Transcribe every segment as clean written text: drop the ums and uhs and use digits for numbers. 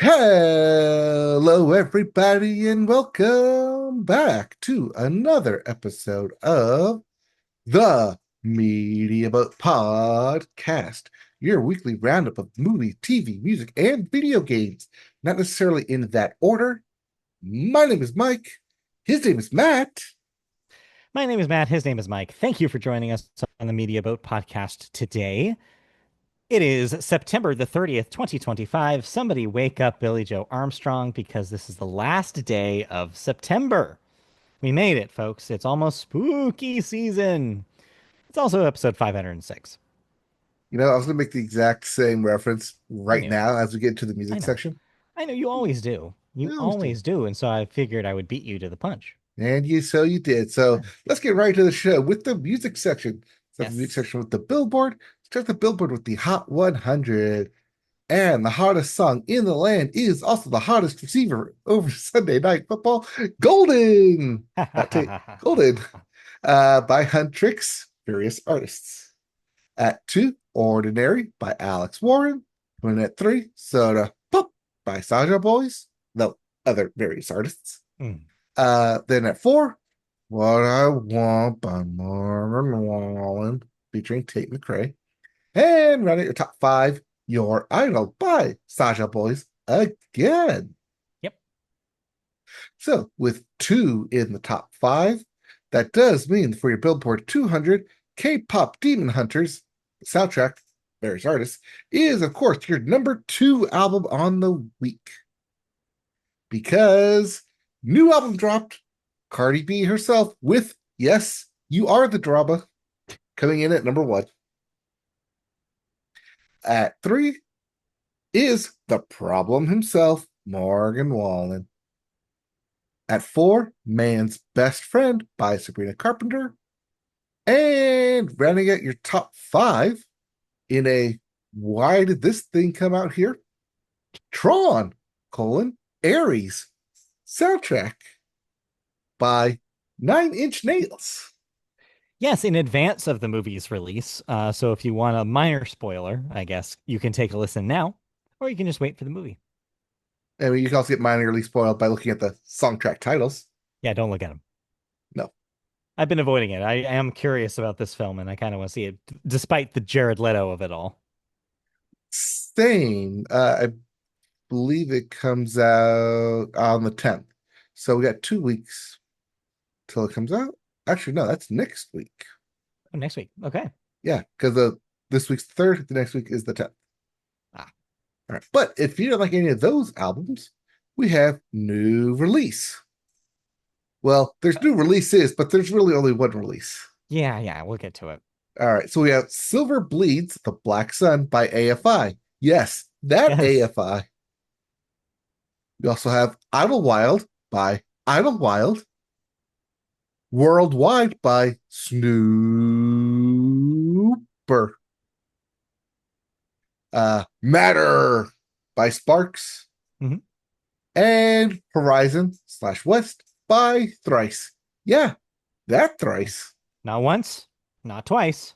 Hello, everybody, and welcome back to another episode of the Media Boat Podcast, your weekly roundup of movie, TV, music, and video games. Not necessarily in that order. My name is Mike. His name is Matt. My name is Matt. His name is Mike. Thank you for joining us on the Media Boat podcast today. It is September the 30th, 2025. Somebody wake up Billy Joe Armstrong because this is the last day of September. We made it, folks. It's almost spooky season. It's also episode 506. I was going to make the exact same reference I right knew. now as we get into the I music know. section. I know you always do. I You always do. always do. And so I figured I would beat you to the punch. So you did. So Yeah. let's get right to the show with the music section. Start the music Yes. section with the Billboard. Start the Billboard with the Hot 100. And the hottest song in the land is also the hottest receiver over Sunday Night Football, Golden. Golden by Huntrix, various artists. At 2, Ordinary by Alex Warren. And at 3, Soda Pop by Saja Boys, the other various artists. Mm. Then at 4, What I Want by Marvin Wallen, featuring Tate McRae. And running your top 5, Your Idol by Sasha Boys again. Yep. So with 2 in the top 5, that does mean for your Billboard 200, K-pop Demon Hunters soundtrack, various artists, is of course your number 2 album on the week. Because new album dropped, Cardi B herself with Yes, You Are the Drama, coming in at number 1. At 3 is the problem himself, Morgan Wallen. At 4, Man's Best Friend by Sabrina Carpenter. And rounding out your top 5 in a why did this thing come out here? Tron, Aries soundtrack by 9 Inch Nails. Yes, in advance of the movie's release. So if you want a minor spoiler, I guess you can take a listen now, or you can just wait for the movie. I mean, you can also get minorly spoiled by looking at the song track titles. Yeah, don't look at them. No. I've been avoiding it. I am curious about this film, and I kind of want to see it, despite the Jared Leto of it all. Same. I believe it comes out on the 10th. So we got 2 weeks till it comes out. Actually, no, that's next week. Oh, next week. Okay. Yeah, because this week's the 3rd, the next week is the 10th. Ah, All right. But if you don't like any of those albums, we have new release. Well, there's new releases, but there's really only one release. yeah, we'll get to it. All right. So we have Silver Bleeds, The Black Sun by AFI. Yes, that Yes. AFI. We also have Idlewild by Idlewild. Worldwide by Snooper. Matter by Sparks. Hmm. And Horizon/West by Thrice. Yeah, that Thrice. Not once, not twice.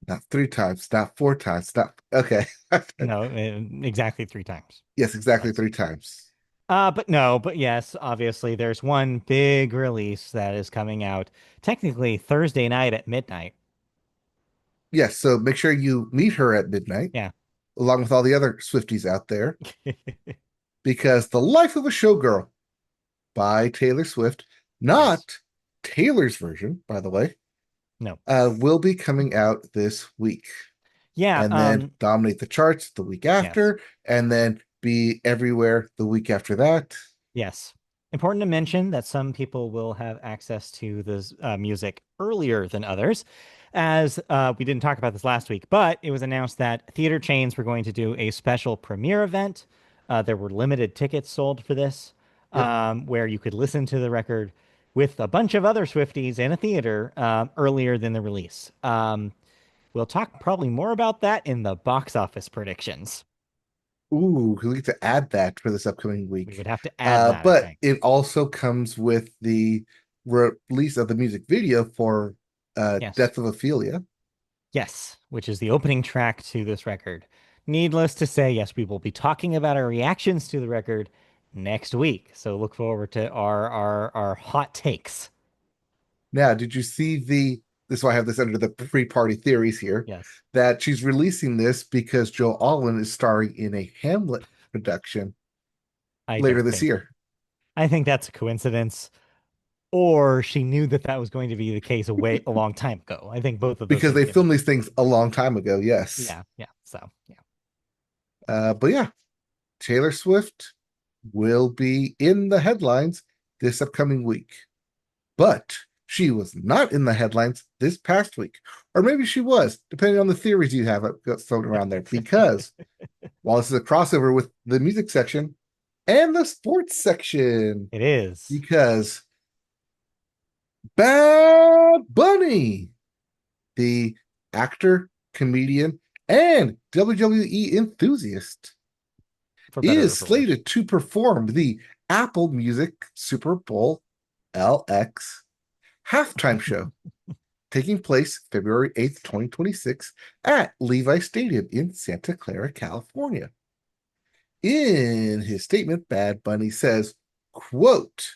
Not 3 times, not 4 times, not okay. No, exactly 3 times. Yes, exactly Twice. 3 times. But no, but yes, obviously there's one big release that is coming out technically Thursday night at midnight. Yes, so make sure you meet her at midnight, Yeah. along with all the other Swifties out there, because The Life of a Showgirl by Taylor Swift, Yes. not Taylor's version, by the way, No. will be coming out this week. Yeah, And then dominate the charts the week yes. after, and then be everywhere the week after that. Yes. Important to mention that some people will have access to this music earlier than others, as we didn't talk about this last week, but it was announced that theater chains were going to do a special premiere event. There were limited tickets sold for this, Yep. where you could listen to the record with a bunch of other Swifties in a theater earlier than the release. We'll talk probably more about that in the box office predictions. Ooh, we get to add that for this upcoming We week. would have to add that, I But think. it also comes with the release of the music video for Yes. Death of Ophelia. Yes, which is the opening track to this record. needless to say, yes, we will be talking about our reactions to the record next week. So look forward to our hot takes. Now, did you see this is why I have this under the pre-party theories here, Yes, that she's releasing this because Joe Alwyn is starring in a Hamlet production I later don't this think. year I think that's a coincidence, or she knew that that was going to be the case a long time ago. I think both of those because things they can be filmed these true. things a long time ago. Yes. Yeah, yeah. So, yeah. But yeah, Taylor Swift will be in the headlines this upcoming week. But she was not in the headlines this past week. Or maybe she was, depending on the theories you have floating around there. Because while this is a crossover with the music section and the sports section, It is because Bad Bunny, the actor, comedian, and WWE enthusiast, for better or is for worse. slated to perform the Apple Music Super Bowl LX halftime show taking place February 8th, 2026 at Levi Stadium in Santa Clara, California. In his statement, Bad Bunny says, quote,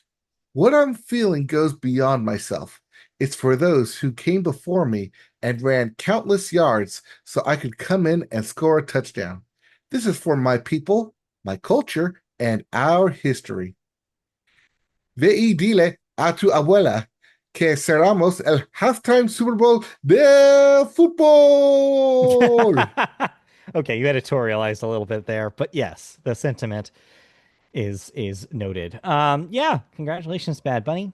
"What I'm feeling goes beyond myself. It's for those who came before me and ran countless yards so I could come in and score a touchdown. This is for my people, my culture, and our history. Ve y dile a tu abuela que cerramos el halftime Super Bowl de fútbol." Okay, you editorialized a little bit there, but yes, the sentiment is noted. Yeah, congratulations, Bad Bunny.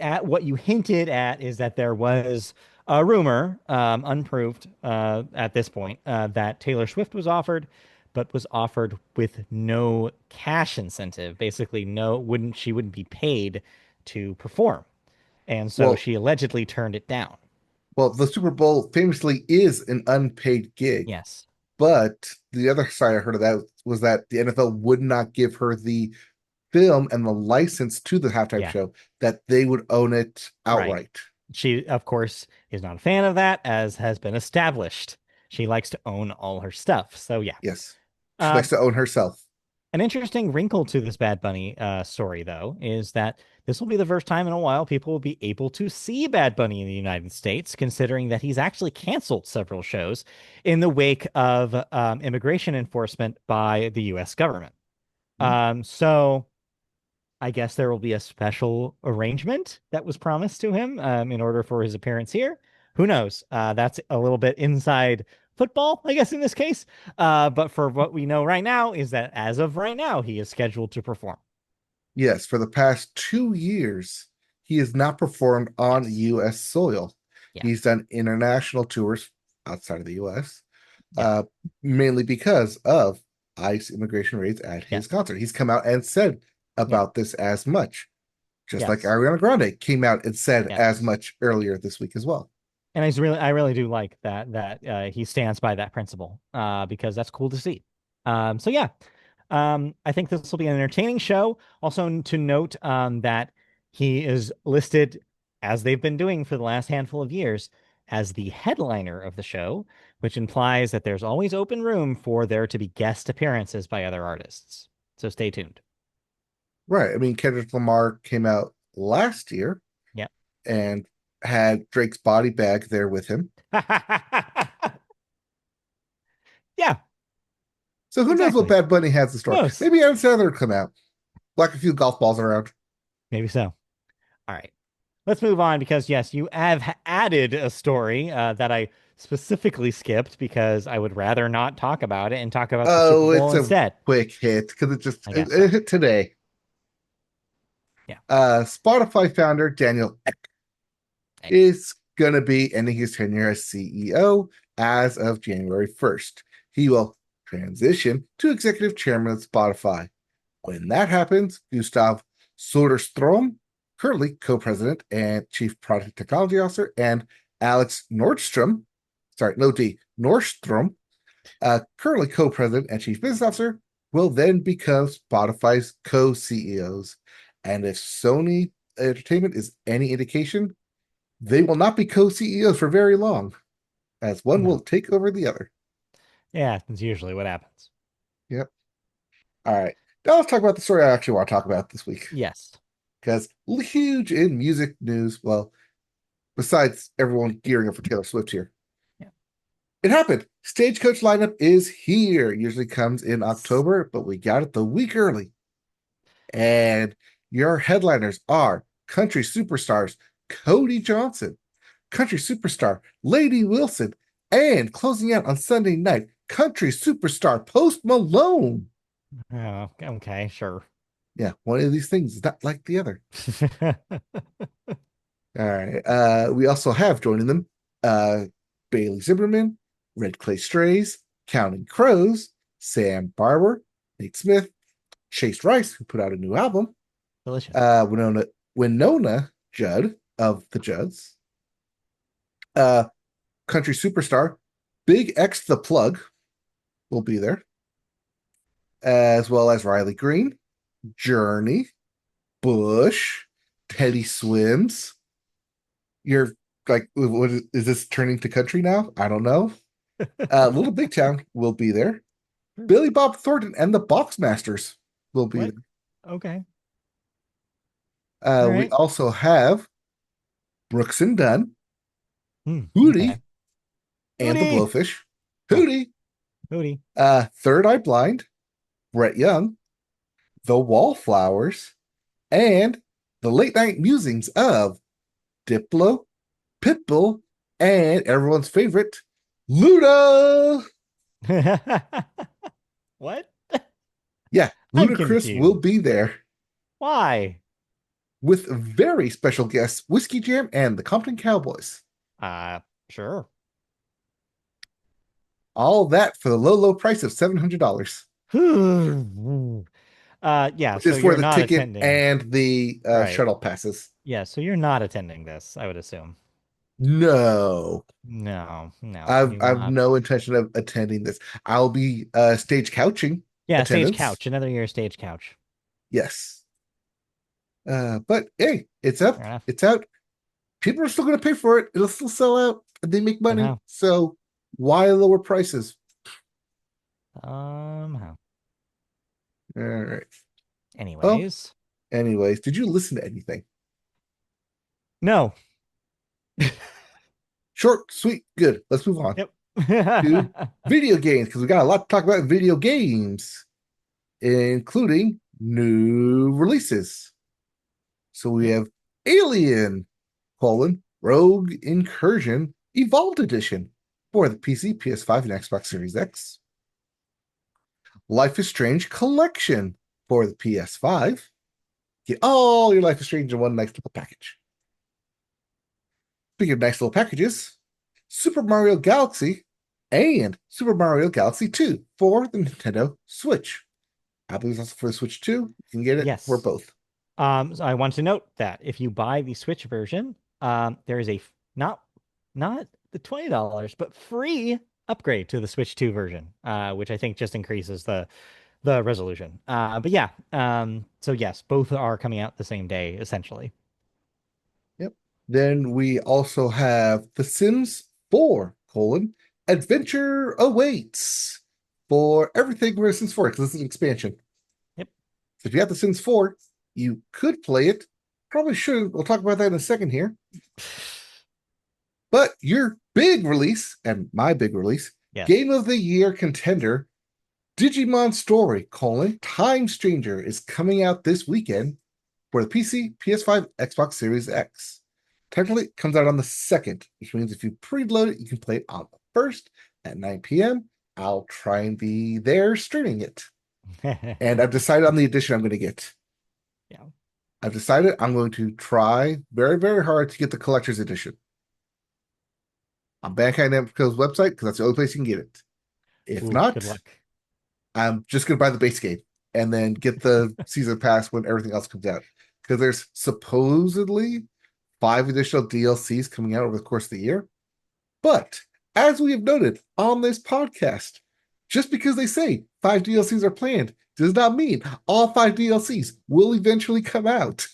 At what you hinted at is that there was a rumor, unproved at this point, that Taylor Swift was offered, but was offered with no cash incentive. Basically, no, wouldn't she wouldn't be paid to perform, and so Well, she allegedly turned it down. well, the Super Bowl famously is an unpaid gig, Yes. but the other side I heard of that was that the NFL would not give her the film and the license to the halftime Yeah. show, that they would own it Right. outright. She, of course, is not a fan of that, as has been established. She likes to own all her stuff. So yeah. Yes. She Uh, likes to own herself. An interesting wrinkle to this Bad Bunny story, though, is that this will be the first time in a while people will be able to see Bad Bunny in the United States, considering that he's actually canceled several shows in the wake of immigration enforcement by the U.S. government. So I guess there will be a special arrangement that was promised to him in order for his appearance here. Who knows? That's a little bit inside football, I guess, in this case. But for what we know right now is that as of right now, he is scheduled to perform. Yes, for the past 2 years, he has not performed on Yes. U.S. soil. Yeah. He's done international tours outside of the U.S., Yeah. uh, mainly because of ICE immigration raids at his Yes. concert. He's come out and said Yeah. about this as much, just like Yes. Ariana Grande came out and said as Yes. much earlier this week as well. And I really do like that he stands by that principle because that's cool to see. So yeah, I think this will be an entertaining show. Also to note that he is listed, as they've been doing for the last handful of years, as the headliner of the show, which implies that there's always open room for there to be guest appearances by other artists. So stay tuned. Right. I mean, Kendrick Lamar came out last year Yeah. and had Drake's body bag there with him. Yeah, So who knows what exactly. Bad Bunny has in Who store? knows? Maybe Adam Sandler will come out, like a few golf balls around. Maybe so. All right. Let's move on because, yes, you have added a story that I specifically skipped because I would rather not talk about it and talk about the Super Oh, Bowl it's a instead. quick hit because I guess so. it hit today. Yeah. Spotify founder Daniel Ek Egg. is going to be ending his tenure as CEO as of January 1st. He will transition to executive chairman of Spotify. When that happens, Gustav Soderstrom, currently co-president and chief product technology officer, and Alex Nordstrom, sorry, no D, Nordstrom, currently co-president and chief business officer, will then become Spotify's co-CEOs. And if Sony Entertainment is any indication, they will not be co-CEOs for very long, as one will No. take over the other. Yeah, that's usually what happens. Yep. All right. Now let's talk about the story I actually want to talk about this week. Yes. Because huge in music news. Well, besides everyone gearing up for Taylor Swift here. Yeah. It happened. Stagecoach lineup is here. Usually comes in October, but we got it the week early. And your headliners are country superstars Cody Johnson, country superstar Lady Wilson, and closing out on Sunday night, country superstar Post Malone. Oh, okay, sure. Yeah, one of these things is not like the other. All right. We also have joining them Bailey Zimmerman, Red Clay Strays, Counting Crows, Sam Barber, Nate Smith, Chase Rice, who put out a new album, Delicious. Winona Judd of the Judds, uh, country superstar Big X the Plug will be there, as well as Riley Green, Journey, Bush, Teddy Swims. You're like, what is this turning to country now? I don't know. Little Big Town will be there. Billy Bob Thornton and the Boxmasters will be What? there. Okay. All We right. also have Brooks and Dunn, Okay. Hootie, and the Hootie. Blowfish. Oh, Hootie, Hootie. Third Eye Blind, Brett Young, the Wallflowers, and the late night musings of Diplo, Pitbull, and everyone's favorite, Luda. What? Yeah, I'm Ludacris will confused. be there Why? with very special guests, Whiskey Jam and the Compton Cowboys. Uh, sure. All that for the low, low price of $700, Yeah, which so is for you're the not ticket attending. and the Right. shuttle passes. Yeah, so you're not attending this, I would assume. No, No, no, I've you're I've not. no intention of attending this. I'll be stage couching Yeah, attendance. Stagecoach, another year Stagecoach. Yes. But hey, it's up. Fair enough. It's out. People are still going to pay for it. It'll still sell out, and they make money. Somehow. So why lower prices? Somehow. All right. Well, Anyways. anyways, did you listen to anything? No. Short, sweet, good. Let's move on Yep. to video games because we got a lot to talk about in video games, including new releases. So we Yep. have Alien: Rogue Incursion Evolved Edition for the PC, PS5, and Xbox Series X. Life is Strange Collection for the PS5. Get all your Life is Strange in one nice little package. Speaking of nice little packages, Super Mario Galaxy and Super Mario Galaxy 2 for the Nintendo Switch. I believe it's also for the Switch 2. You can get it for Yes. both. So I want to note that if you buy the Switch version, there is a not the $20, but free upgrade to the Switch 2 version, which I think just increases the resolution. But yeah, so yes, both are coming out the same day, essentially. Yep. Then we also have The Sims 4, Adventure Awaits for everything for Sims 4, because this is an expansion. Yep. So if you have The Sims 4, you could play it. Probably shouldn't. We'll talk about that in a second here. But your big release, and my big release, Yes. Game of the Year contender, Digimon Story, Time Stranger is coming out this weekend for the PC, PS5, Xbox Series X. Technically, it comes out on the 2nd, which means if you preload it, you can play it on the 1st at 9 p.m. I'll try and be there streaming it. And I've decided on the edition I'm going to get. Yeah. I've decided I'm going to try very, very hard to get the collector's edition. I'm banking on Namco's website because that's the only place you can get it. If Ooh, good not, luck. I'm just going to buy the base game and then get the season pass when everything else comes out. Because there's supposedly 5 additional DLCs coming out over the course of the year. But as we have noted on this podcast, just because they say 5 DLCs are planned does not mean all 5 DLCs will eventually come out.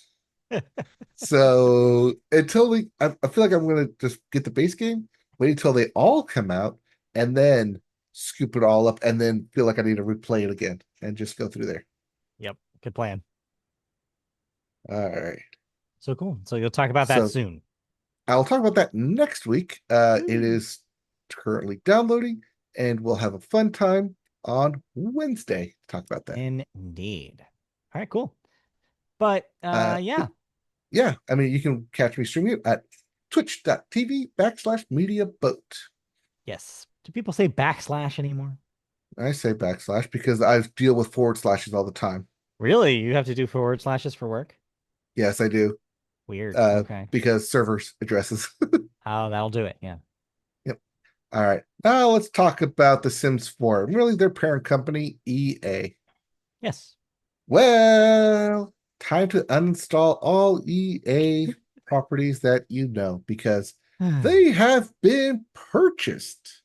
So until I feel like I'm going to just get the base game, wait until they all come out, and then scoop it all up, and then feel like I need to replay it again and just go through there. Yep. Good plan. All right. So cool. So you'll talk about that So soon. I'll talk about that next week. It Woo. is currently downloading, and we'll have a fun time on Wednesday to talk about that. Indeed. All right, cool. But But yeah. yeah, I mean, you can catch me streaming it at twitch.tv/media boat. Yes. Do people say backslash anymore? I say backslash because I deal with forward slashes all the time. Really? You have to do forward slashes for work? Yes, I do. Weird. Okay. Because servers addresses. Oh, that'll do it. Yeah. Yep. All right. Now let's talk about The Sims 4. Really, their parent company, EA. Yes. Well, time to uninstall all EA properties that you know because they have been purchased.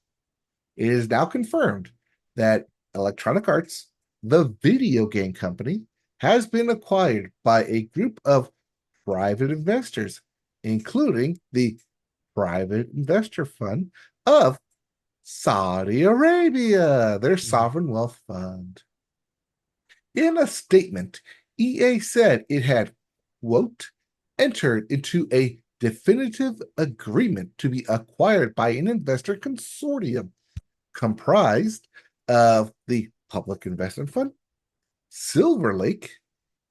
It is now confirmed that Electronic Arts, the video game company, has been acquired by a group of private investors, including the Private Investor Fund of Saudi Arabia, their sovereign wealth fund. In a statement, EA said it had, quote, entered into a definitive agreement to be acquired by an investor consortium comprised of the Public Investment Fund, Silver Lake,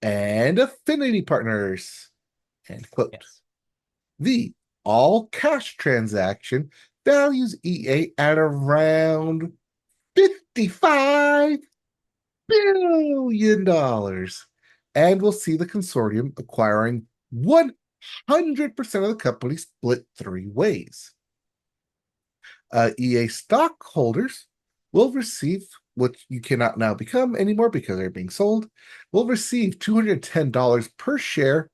and Affinity Partners, end quote. Yes. The all cash transaction values EA at around $55 billion and will see the consortium acquiring 100% of the company split three ways. EA stockholders will receive, which you cannot now become anymore because they're being sold, will receive $210 per share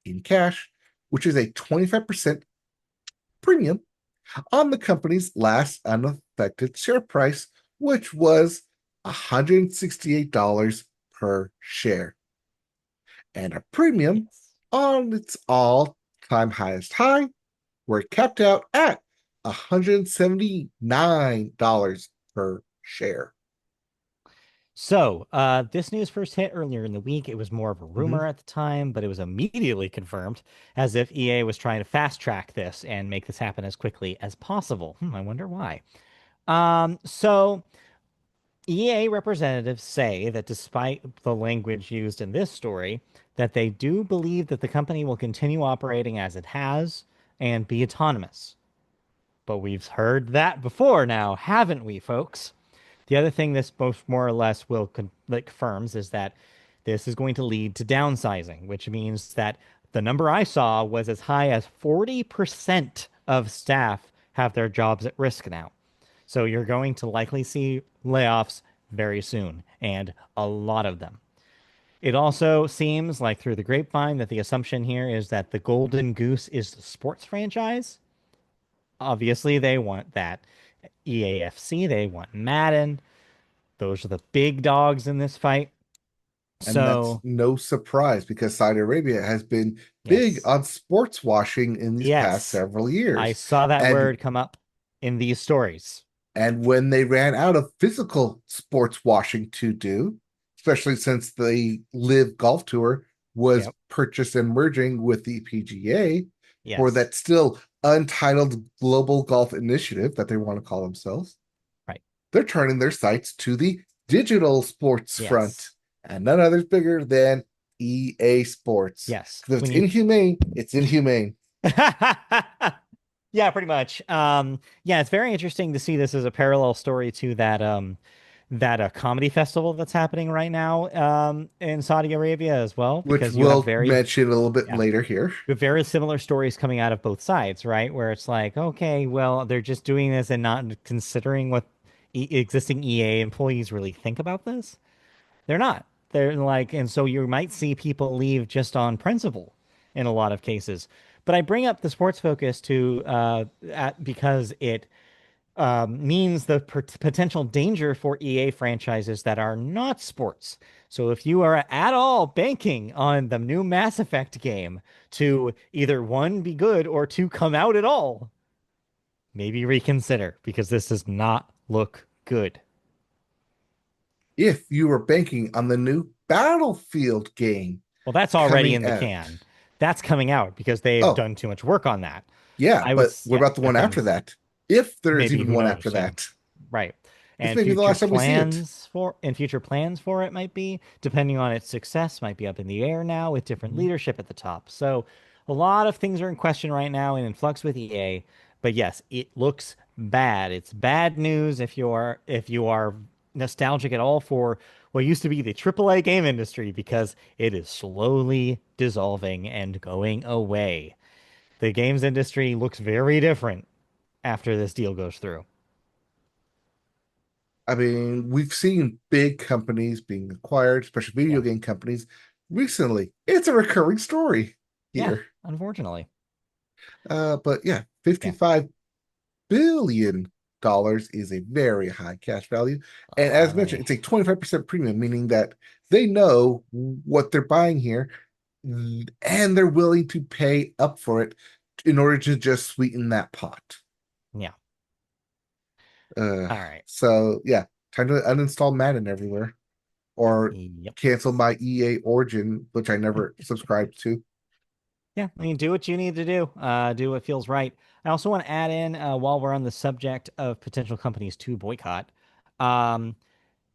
in cash, which is a 25% premium on the company's last unaffected share price, which was $168 per share, and a premium Yes. on its all-time highest high, where it capped out at $179 per share. So, this news first hit earlier in the week. It was more of a Mhm. rumor at the time, but it was immediately confirmed as if EA was trying to fast track this and make this happen as quickly as possible. I wonder why. So EA representatives say that despite the language used in this story, that they do believe that the company will continue operating as it has and be autonomous. But we've heard that before now, haven't we, folks? The other thing this both more or less will confirms is that this is going to lead to downsizing, which means that the number I saw was as high as 40% of staff have their jobs at risk now. So you're going to likely see layoffs very soon, and a lot of them. It also seems like through the grapevine that the assumption here is that the Golden Goose is the sports franchise. Obviously, they want that EAFC, they want Madden. Those are the big dogs in this fight. And that's So, no surprise because Saudi Arabia has been big yes. on sports washing in these past Yes. several I years. saw that And word come up in these stories. And when they ran out of physical sports washing to do, especially since the Live Golf Tour was Yep. purchased and merging with the PGA for Yes. that still untitled global golf initiative that they want to call themselves, Right. they're turning their sights to the digital sports front. Yes. And none other's bigger than EA Sports. Yes. Because if When it's you inhumane, it's inhumane. Yeah, pretty much. Yeah, it's very interesting to see this as a parallel story to that comedy festival that's happening right now in Saudi Arabia as well, Which because you have we'll mention a little bit yeah, later here. you have very similar stories coming out of both sides, right? Where it's like, okay, well, they're just doing this and not considering what existing EA employees really think about this. They're not. They're like, and so you might see people leave just on principle in a lot of cases. But I bring up the sports focus because it means the potential danger for EA franchises that are not sports. So if you are at all banking on the new Mass Effect game to either one, be good, or two, come out at all, maybe reconsider because this does not look good. If you were banking on the new Battlefield game Well, that's already coming in the out. can. That's coming out because they've Oh, done too much work on that. yeah, but what Yeah, about the that one after comes that? If there is maybe, even who one after knows? Yeah. that, Right. this And may be the last time we see it. future plans for it might be, depending on its success, might be up in the air now with different Mhm. leadership at the top. So a lot of things are in question right now and in flux with EA. But yes, it looks bad. It's bad news if you are nostalgic at all for what used to be the AAA game industry because it is slowly dissolving and going away. The games industry looks very different after this deal goes through. I mean, we've seen big companies being acquired, especially video Yeah. game companies, recently. It's a recurring story Yeah, here. unfortunately. But yeah, Yeah. $55 billion is a very high cash value. A And lot as of mentioned, money. it's a 25% premium, meaning that they know what they're buying here and they're willing to pay up for it in order to just sweeten that pot. Yeah. Uh, All right. so yeah, time to uninstall Madden everywhere or Yep. cancel my EA Origin, which I never subscribed to. Yeah. I mean, do what you need to do. Do what feels right. I also want to add in, while we're on the subject of potential companies to boycott, um,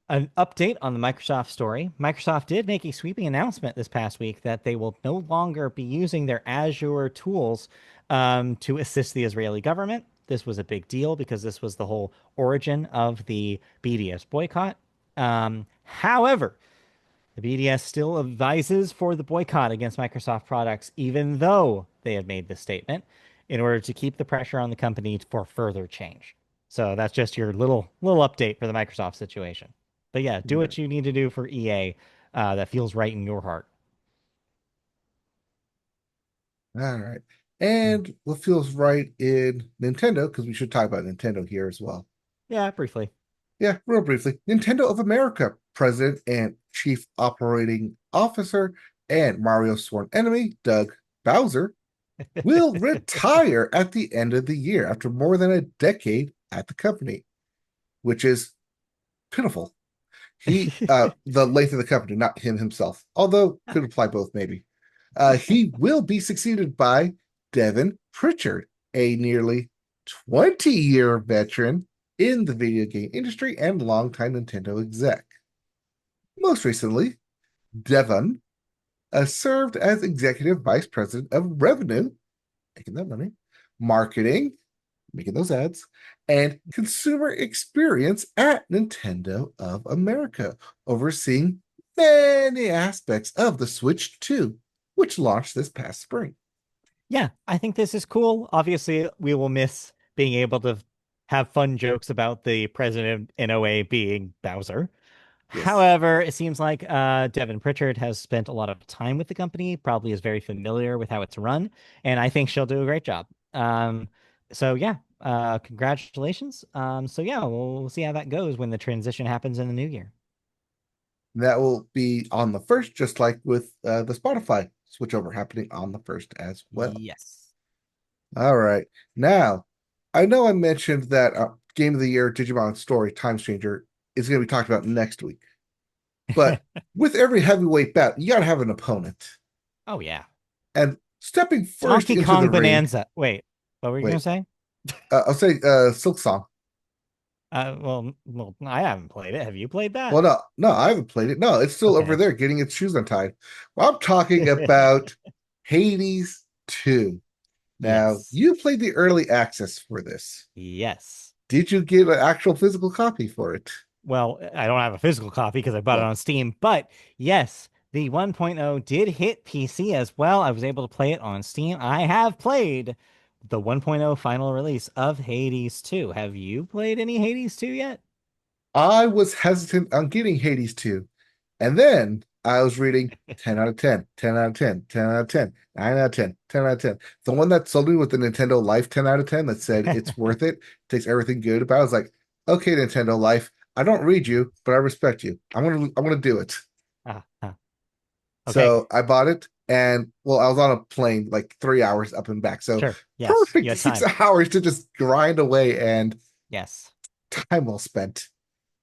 an update on the Microsoft story. Microsoft did make a sweeping announcement this past week that they will no longer be using their Azure tools to assist the Israeli government. This was a big deal because this was the whole origin of the BDS boycott. However, the BDS still advises for the boycott against Microsoft products, even though they have made this statement, in order to keep the pressure on the company for further change. So that's just your little update for the Microsoft situation. But yeah, do what you need to do for EA that feels right in your heart. All right. Hmm. And what feels right in Nintendo, because we should talk about Nintendo here as well. Yeah, briefly. Yeah, real briefly. Nintendo of America, President and Chief Operating Officer, and Mario's sworn enemy, Doug Bowser, will retire at the end of the year after more than a decade at the company, which is pitiful. The length of the company, not him himself, although could apply both maybe. He will be succeeded by Devin Pritchard, a nearly 20-year veteran in the video game industry and longtime Nintendo exec. Most recently, Devon served as executive vice president of revenue, making that money, marketing, making those ads, and consumer experience at Nintendo of America, overseeing many aspects of the Switch 2, which launched this past spring. Yeah, I think this is cool. Obviously, we will miss being able to have fun jokes about the president in OA being Bowser. Yes. However, it seems like Devin Pritchard has spent a lot of time with the company, probably is very familiar with how it's run, and I think she'll do a great job. So yeah, congratulations. So yeah, we'll see how that goes when the transition happens in the new year. That will be on the first, just like with the Spotify switchover happening on the first as well. Yes. All right. Now, I know I mentioned that Game of the Year Digimon Story Time Stranger is going to be talked about next week. But with every heavyweight bout, you got to have an opponent. Oh yeah. And stepping first Donkey into the Kong ring, Bonanza. Wait, what were you gonna wait, say? I'll say Silk Song. Well, I haven't played it. Have you played that? Well, no, no, I haven't played it. No, it's still over Okay. there getting its shoes untied. Well, I'm talking about Hades 2. Now, Yes. you played the early access for this. Yes. Did you get an actual physical copy for it? Well, I don't have a physical copy because I bought it Well, on Steam, but yes, the 1.0 did hit PC as well. I was able to play it on Steam. I have played the 1.0 final release of Hades 2. Have you played any Hades 2 yet? I was hesitant on getting Hades 2. And then I was reading 10 out of 10, 10 out of 10, 10 out of 10, 9 out of 10, 10 out of 10. The one that sold me with the Nintendo Life 10 out of 10 that said it's worth it, takes everything good about it. I was like, okay, Nintendo Life, I don't read you, but I respect you. I'm gonna do it. Okay, So I bought it and well, I was on a plane like 3 hours up and back. So sure. Yes, you perfect had six time. hours to just grind away and Yes. time well spent.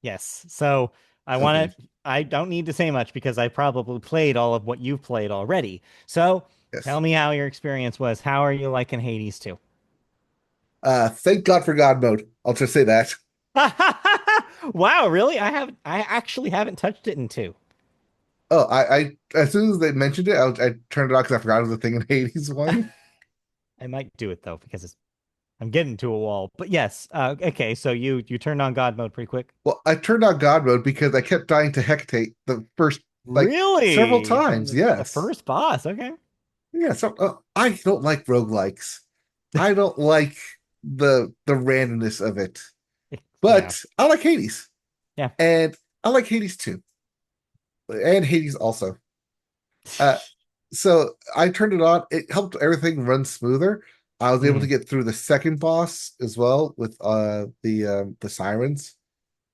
Yes. So I Okay. want to, I don't need to say much because I probably played all of what you've played already. So tell Yes. me how your experience was. How are you liking Hades 2? Thank God for God mode. I'll just say that. Wow, really? I actually haven't touched it in two. Oh, I as soon as they mentioned it, I turned it on because I forgot it was a thing in Hades one. I might do it though because I'm getting to a wall. But yes, okay. So you turned on God mode pretty quick. Well, I turned on God mode because I kept dying to Hecate the first like several Really? From times. the Yes. first boss? Okay. Yeah, so I don't like roguelikes. I don't like the randomness of it. Yeah. But I like Hades. Yeah. And I like Hades too. And Hades also. Uh so I turned it on. It helped everything run smoother. I was able to Mhm. get through the second boss as well with the sirens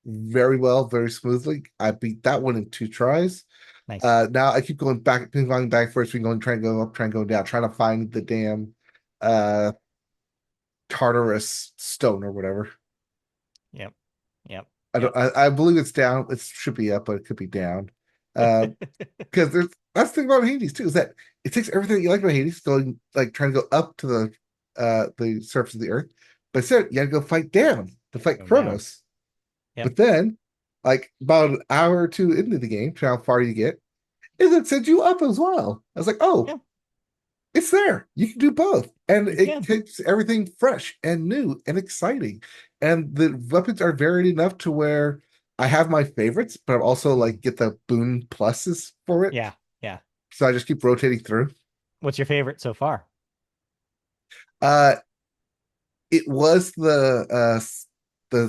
very well, very smoothly. I beat that one in 2 tries. Nice. Now I keep going back, been going back first, been going, trying to go up, trying to go down, trying to find the damn uh Tartarus stone or whatever. Yep. Yep. I Yep. don't. I believe it's down. It should be up, but it could be down. Uh, because there's that's the thing about Hades too is that it takes everything that you like about Hades, going like trying to go up to the surface of the earth, but instead you had to go fight down to fight Going down. Kronos. Yep. But then, like about an hour or two into the game, to how far you get, is it sends you up as well. I was like, oh, Yeah. it's there. You can do both. And You it can. keeps everything fresh and new and exciting. And the weapons are varied enough to where I have my favorites, but I'm also Mhm. like get the boon pluses for it. Yeah. Yeah. So I just keep rotating through. What's your favorite so far? Uh it was the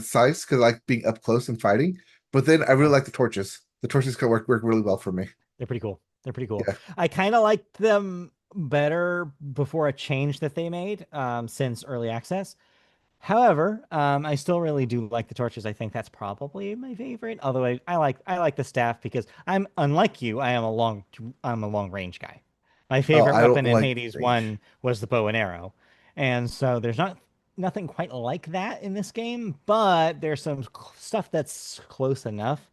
size because I like being up close and fighting, but then I really Oh, like the torches. The torches can work really well for me. they're pretty cool. They're pretty cool. Yeah. I kind of liked them better before a change that they made since early access. However, I still really do like the torches. I think that's probably my favorite. Although I like the staff because I'm unlike you. I'm a long range guy. My Oh, favorite I don't weapon in like Hades range. 1 was the bow and arrow, and so there's nothing quite like that in this game. But there's some stuff that's close enough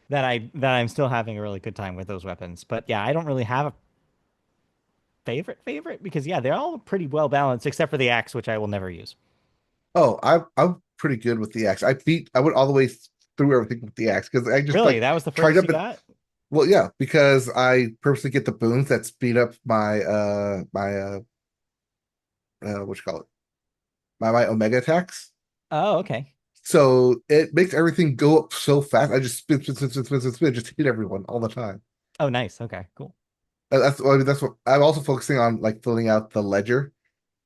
that I'm still having a really good time with those weapons. But yeah, I don't really have a favorite because yeah, they're all pretty well balanced except for the axe, which I will never use. Oh, I'm pretty good with the axe. I went all the way through everything with the axe because I just Really, like that was the tried furthest up you it. got? Well, yeah, because I purposely get the boons that speed up my what you call it, my omega attacks. Oh, okay. So it makes everything go up so fast. I just spin, just hit everyone all the time. Oh, nice. Okay, cool. That's what I'm also focusing on, like filling out the ledger.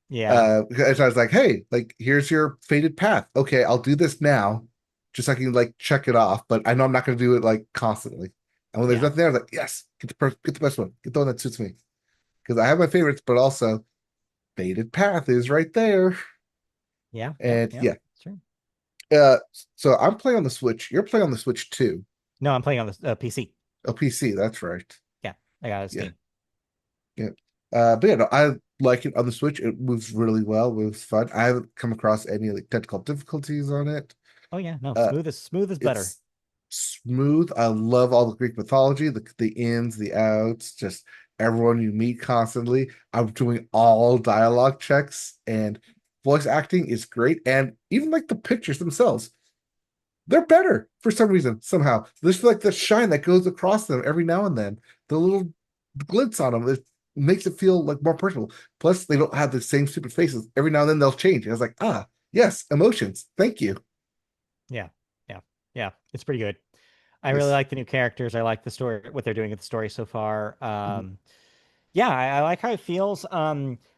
Yeah, Because I was like, hey, like here's your fated path. Okay, I'll do this now, just so I can like check it off. But I know I'm not going to do it like constantly. And when there's yeah, nothing there, I was like, yes, get the best one, get the one that suits me. Because I have my favorites, but also fated path is right there. yeah, yep, And yep. yeah, Sure. uh, so I'm playing on the Switch. You're playing on the Switch too. No, I'm playing on the PC. Oh, PC, that's right. Yeah, I got a Yeah, Steam. yeah. But yeah, no, I like it on the Switch. It moves really well. It was fun. I haven't come across any like technical difficulties on it. Oh yeah, no, Uh, smooth is better. it's smooth. I love all the Greek mythology, the ins, the outs, just everyone you meet constantly. I'm doing all dialogue checks and voice acting is great. And even like the pictures themselves, they're better for some reason, somehow. There's like the shine that goes across them every now and then. The little glints on them, it makes it feel like more personal. Plus, they don't have the same stupid faces. Every now and then they'll change. I was like, ah, yes, emotions. Thank you. Yeah, yeah, yeah. It's pretty good. I really Yes. like the new characters. I like the story, what they're doing with the story so far. Mhm. Yeah, I like how it feels.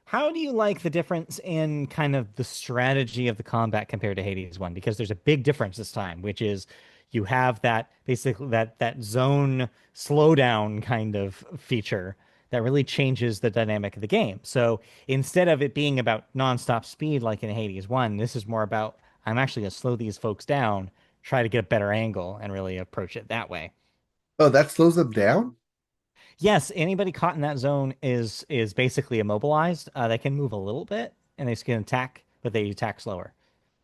How do you like the difference in kind of the strategy of the combat compared to Hades 1? Because there's a big difference this time, which is you have that basically that zone slowdown kind of feature that really changes the dynamic of the game. So instead of it being about nonstop speed like in Hades 1, this is more about I'm actually gonna slow these folks down, try to get a better angle, and really approach it that way. Oh, that slows them down? Yes, anybody caught in that zone is basically immobilized. They can move a little bit and they can attack, but they attack slower.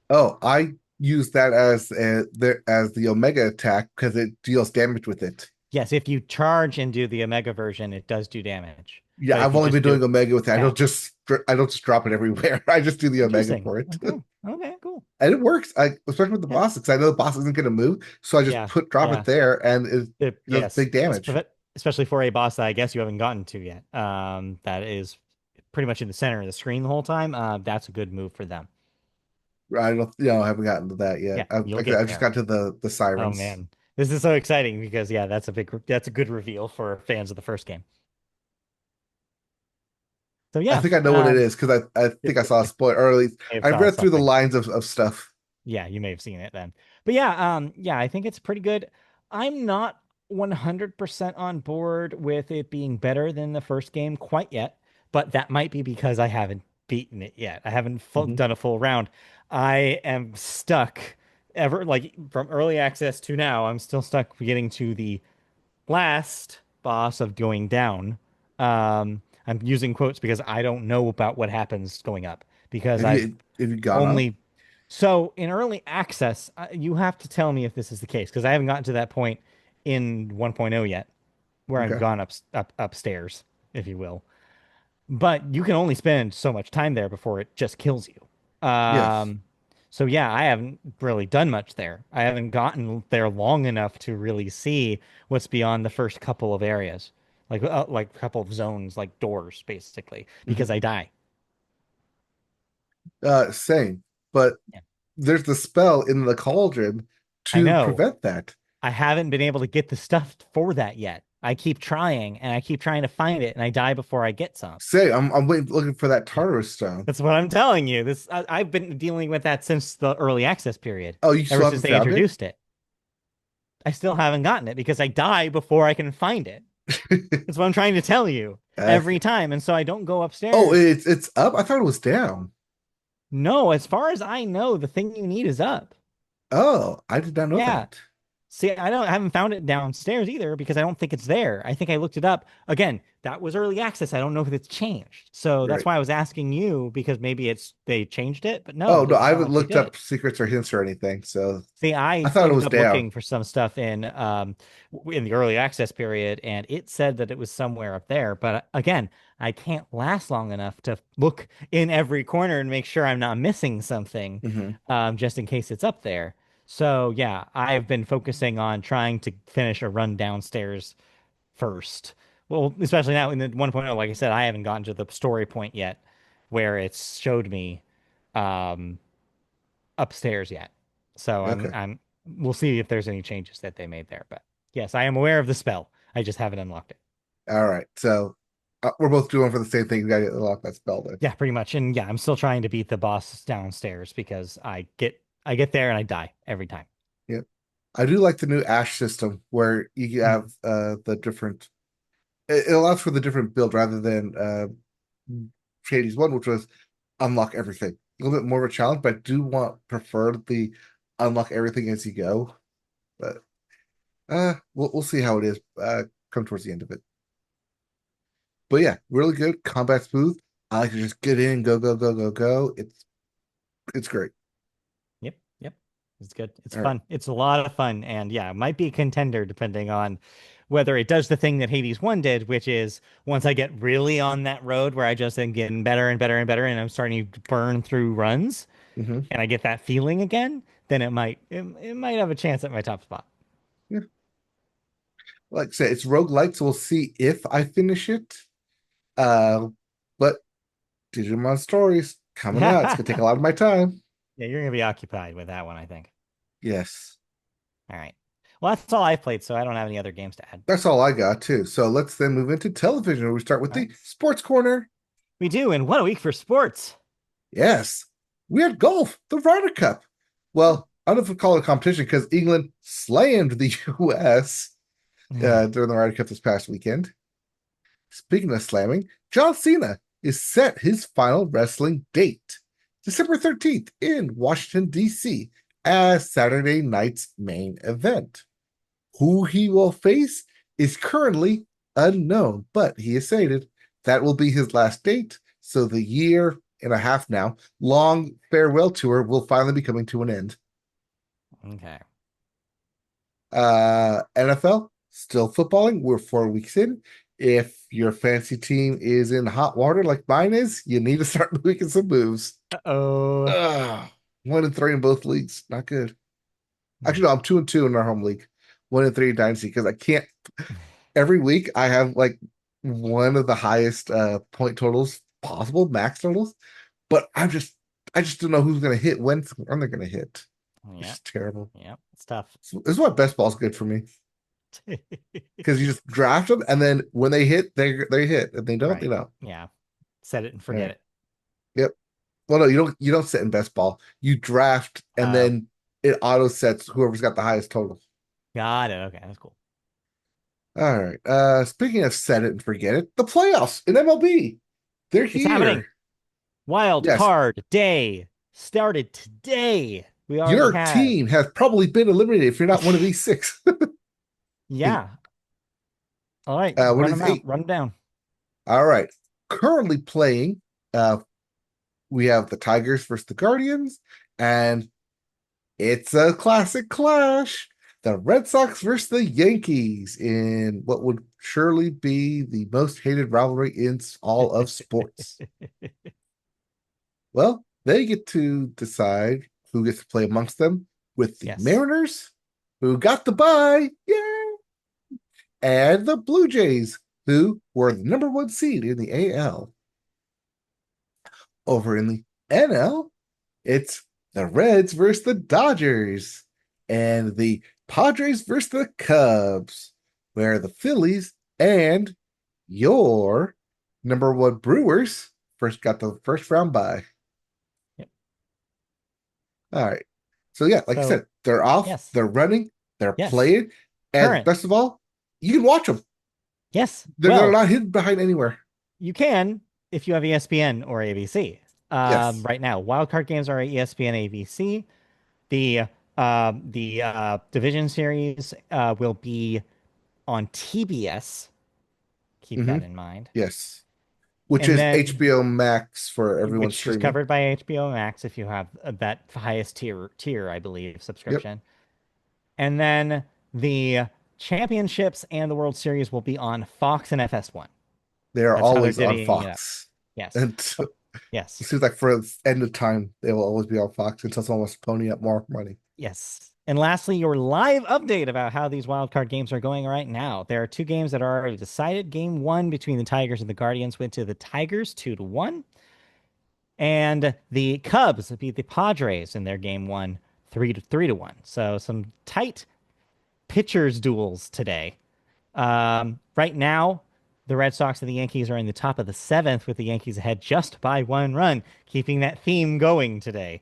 Oh, I use that as the Omega attack because it deals damage with it. Yes, if you charge and do the Omega version, it does do damage. Yeah, But if I've you only just been do doing Omega with it. yeah, I don't just drop it everywhere. I just do the Omega interesting. for it. Oh, okay, cool. And it works. Especially with the Yeah, bosses, because I know the boss isn't going to move, so I just yeah, drop it yeah. there, and it does Yes, big damage. especially for a boss that I guess you haven't gotten to yet. That is pretty much in the center of the screen the whole time. That's a good move for them. I don't, I haven't gotten to that yet. Yeah, you'll get I just there. got to the Oh sirens. man, this is so exciting because yeah, that's a good reveal for fans of the first game. So I yeah, think I know what it is because I you think I saw a spoiler, or at least may have I saw read through the something. lines of stuff. Yeah, you may have seen it then. But yeah, yeah, I think it's pretty good. I'm not 100% on board with it being better than the first game quite yet, but that might be because I haven't beaten it yet. I haven't Hmm. done a full round. I am stuck ever like from early access to now, I'm still stuck getting to the last boss of going down. I'm using quotes because I don't know about what happens going up because I've Have you gone up? only so in early access, you have to tell me if this is the case because I haven't gotten to that point in 1.0 yet where I've Okay. gone upstairs, if you will. But you can only spend so much time there before it just kills you. Yes. So yeah, I haven't really done much there. I haven't gotten there long enough to really see what's beyond the first couple of areas, like a couple of zones, like doors, basically, because Hmm. I die. Same, but Yeah. there's the spell in the cauldron I to know. prevent that. I haven't been able to get the stuff for that yet. I keep trying and I keep trying to find it and I die before I get some. Say, I'm waiting, looking for that Tartarus stone. That's what I'm telling you. I've been dealing with that since the early access period, Oh, you ever still since haven't they found it? introduced it. I still haven't gotten it because I die before I can find it. That's what I'm trying to tell you every Okay. time. And so I don't go Oh, upstairs. it's up. I thought it was down. No, as far as I know, the thing you need is up. Oh, I did not know Yeah. that. See, I haven't found it downstairs either because I don't think it's there. I think I looked it up. Again, that was early access. I don't know if it's changed. So that's Right. why I was asking you because maybe they changed it, but no, Oh it no, doesn't I sound haven't like they looked did. up secrets or hints or anything. So See, I I thought it ended was up down. looking for some stuff in the early access period, and it said that it was somewhere up there. But again, I can't last long enough to look in every corner and make sure I'm not missing something, Hmm. just in case it's up there. So yeah, I've been focusing on trying to finish a run downstairs first. Well, especially now in the 1.0, like I said, I haven't gotten to the story point yet where it's showed me um upstairs yet. So Okay. we'll see if there's any changes that they made there. But yes, I am aware of the spell. I just haven't unlocked it. All right. So we're both doing for the same thing. We gotta lock that spell then. Yeah, pretty much. And yeah, I'm still trying to beat the boss downstairs because I get there and I die every time. Yeah. I do like the new Ash system where you have the different. It allows for the different build rather than Shady's one, which was unlock everything. A little bit more of a challenge, but I do prefer the unlock everything as you go. But we'll see how it is come towards the end of it. But yeah, really good combat smooth. I like to just get in, go, go, go, go, go. It's great. Yep, yep. It's good. It's All right. fun. It's a lot of fun. And yeah, it might be a contender depending on whether it does the thing that Hades 1 did, which is once I get really on that road where I just am getting better and better and better and I'm starting to burn through runs Hmm. and I get that feeling again, then it might have a chance at my top spot. Yeah. Like I said, it's roguelike, so we'll see if I finish it. Uh, but Digimon Stories coming out. It's gonna take a Yeah, lot of my time. you're gonna be occupied with that one, I think. Yes. All right. Well, that's all I've played, so I don't have any other games to add. That's all I got too. So let's then move into television. Where we start with All right. the sports corner. We do, and what a week for sports. Yes, we had golf, the Ryder Cup. Well, I don't know if we call it a competition because England slammed the U.S. During the Ryder Cup this past weekend. Speaking of slamming, John Cena is set his final wrestling date, December 13th in Washington, D.C., as Saturday night's main event. Who he will face is currently unknown, but he has stated that will be his last date. So the year and a half now long farewell tour will finally be coming to an end. Okay. NFL, still footballing. We're 4 weeks in. If your fancy team is in hot water like mine is, you need to start making some moves. Oh. 1-3 in both leagues. Not good. Actually, no, I'm 2-2 in our home league. 1-3 in Dynasty because I can't. Every week I have like one of the highest point totals possible, max totals, but I just don't know who's gonna hit when they're gonna hit. It's Yep. just terrible. Yep. It's tough. This is why best ball's good for me because you just draft them and then when they hit, they hit. If they don't, they Right. don't. Yeah. Set it and All forget right. it. Yep. Well, no, you don't set in best ball. You draft and Uh, then it auto sets whoever's got the highest total. got it. Okay. That's cool. All right. Speaking of set it and forget it, the playoffs in MLB. They're It's happening. here. Wild Yes. card day started today. We already Your had. team has probably been eliminated if you're not one of these six. Hey, Yeah. All right. one Run of them these out. eight. Run them down. All right. Currently playing, uh, we have the Tigers versus the Guardians, and it's a classic clash. The Red Sox versus the Yankees in what would surely be the most hated rivalry in all of sports. Well, they get to decide who gets to play amongst them with the Yes. Mariners, who got the bye, yeah, and the Blue Jays, who were the number one seed in the AL. Over in the NL, it's the Reds versus the Dodgers and the Padres versus the Cubs, where the Phillies and your number one Brewers first got the first round bye. Yep. All right. So yeah, like I So, said, they're off, yes. they're running, they're Yes. playing, and Current. best of all, you can watch them. Yes. They're Well, not hidden behind anywhere. you can if you have ESPN or ABC. Yes. Right now, wildcard games are ESPN, ABC. The division series will be on TBS. Keep Hmm. that in mind. Yes. Which And is then, HBO Max for everyone which is streaming. covered by HBO Max if you have that highest tier, I believe, Yep. subscription. And then the championships and the World Series will be on Fox and FS1. They are That's how they're always on divvying it up. Fox. Yes. And Oh, it yes. seems like for the end of time, they will always be on Fox until someone wants to pony up more money. Yes. And lastly, your live update about how these wildcard games are going right now. There are two games that are already decided. Game one between the Tigers and the Guardians went to the Tigers 2-1. And the Cubs beat the Padres in their game one 3-1. So some tight pitchers duels today. Right now, the Red Sox and the Yankees are in the top of the seventh, with the Yankees ahead just by one run, keeping that theme going today.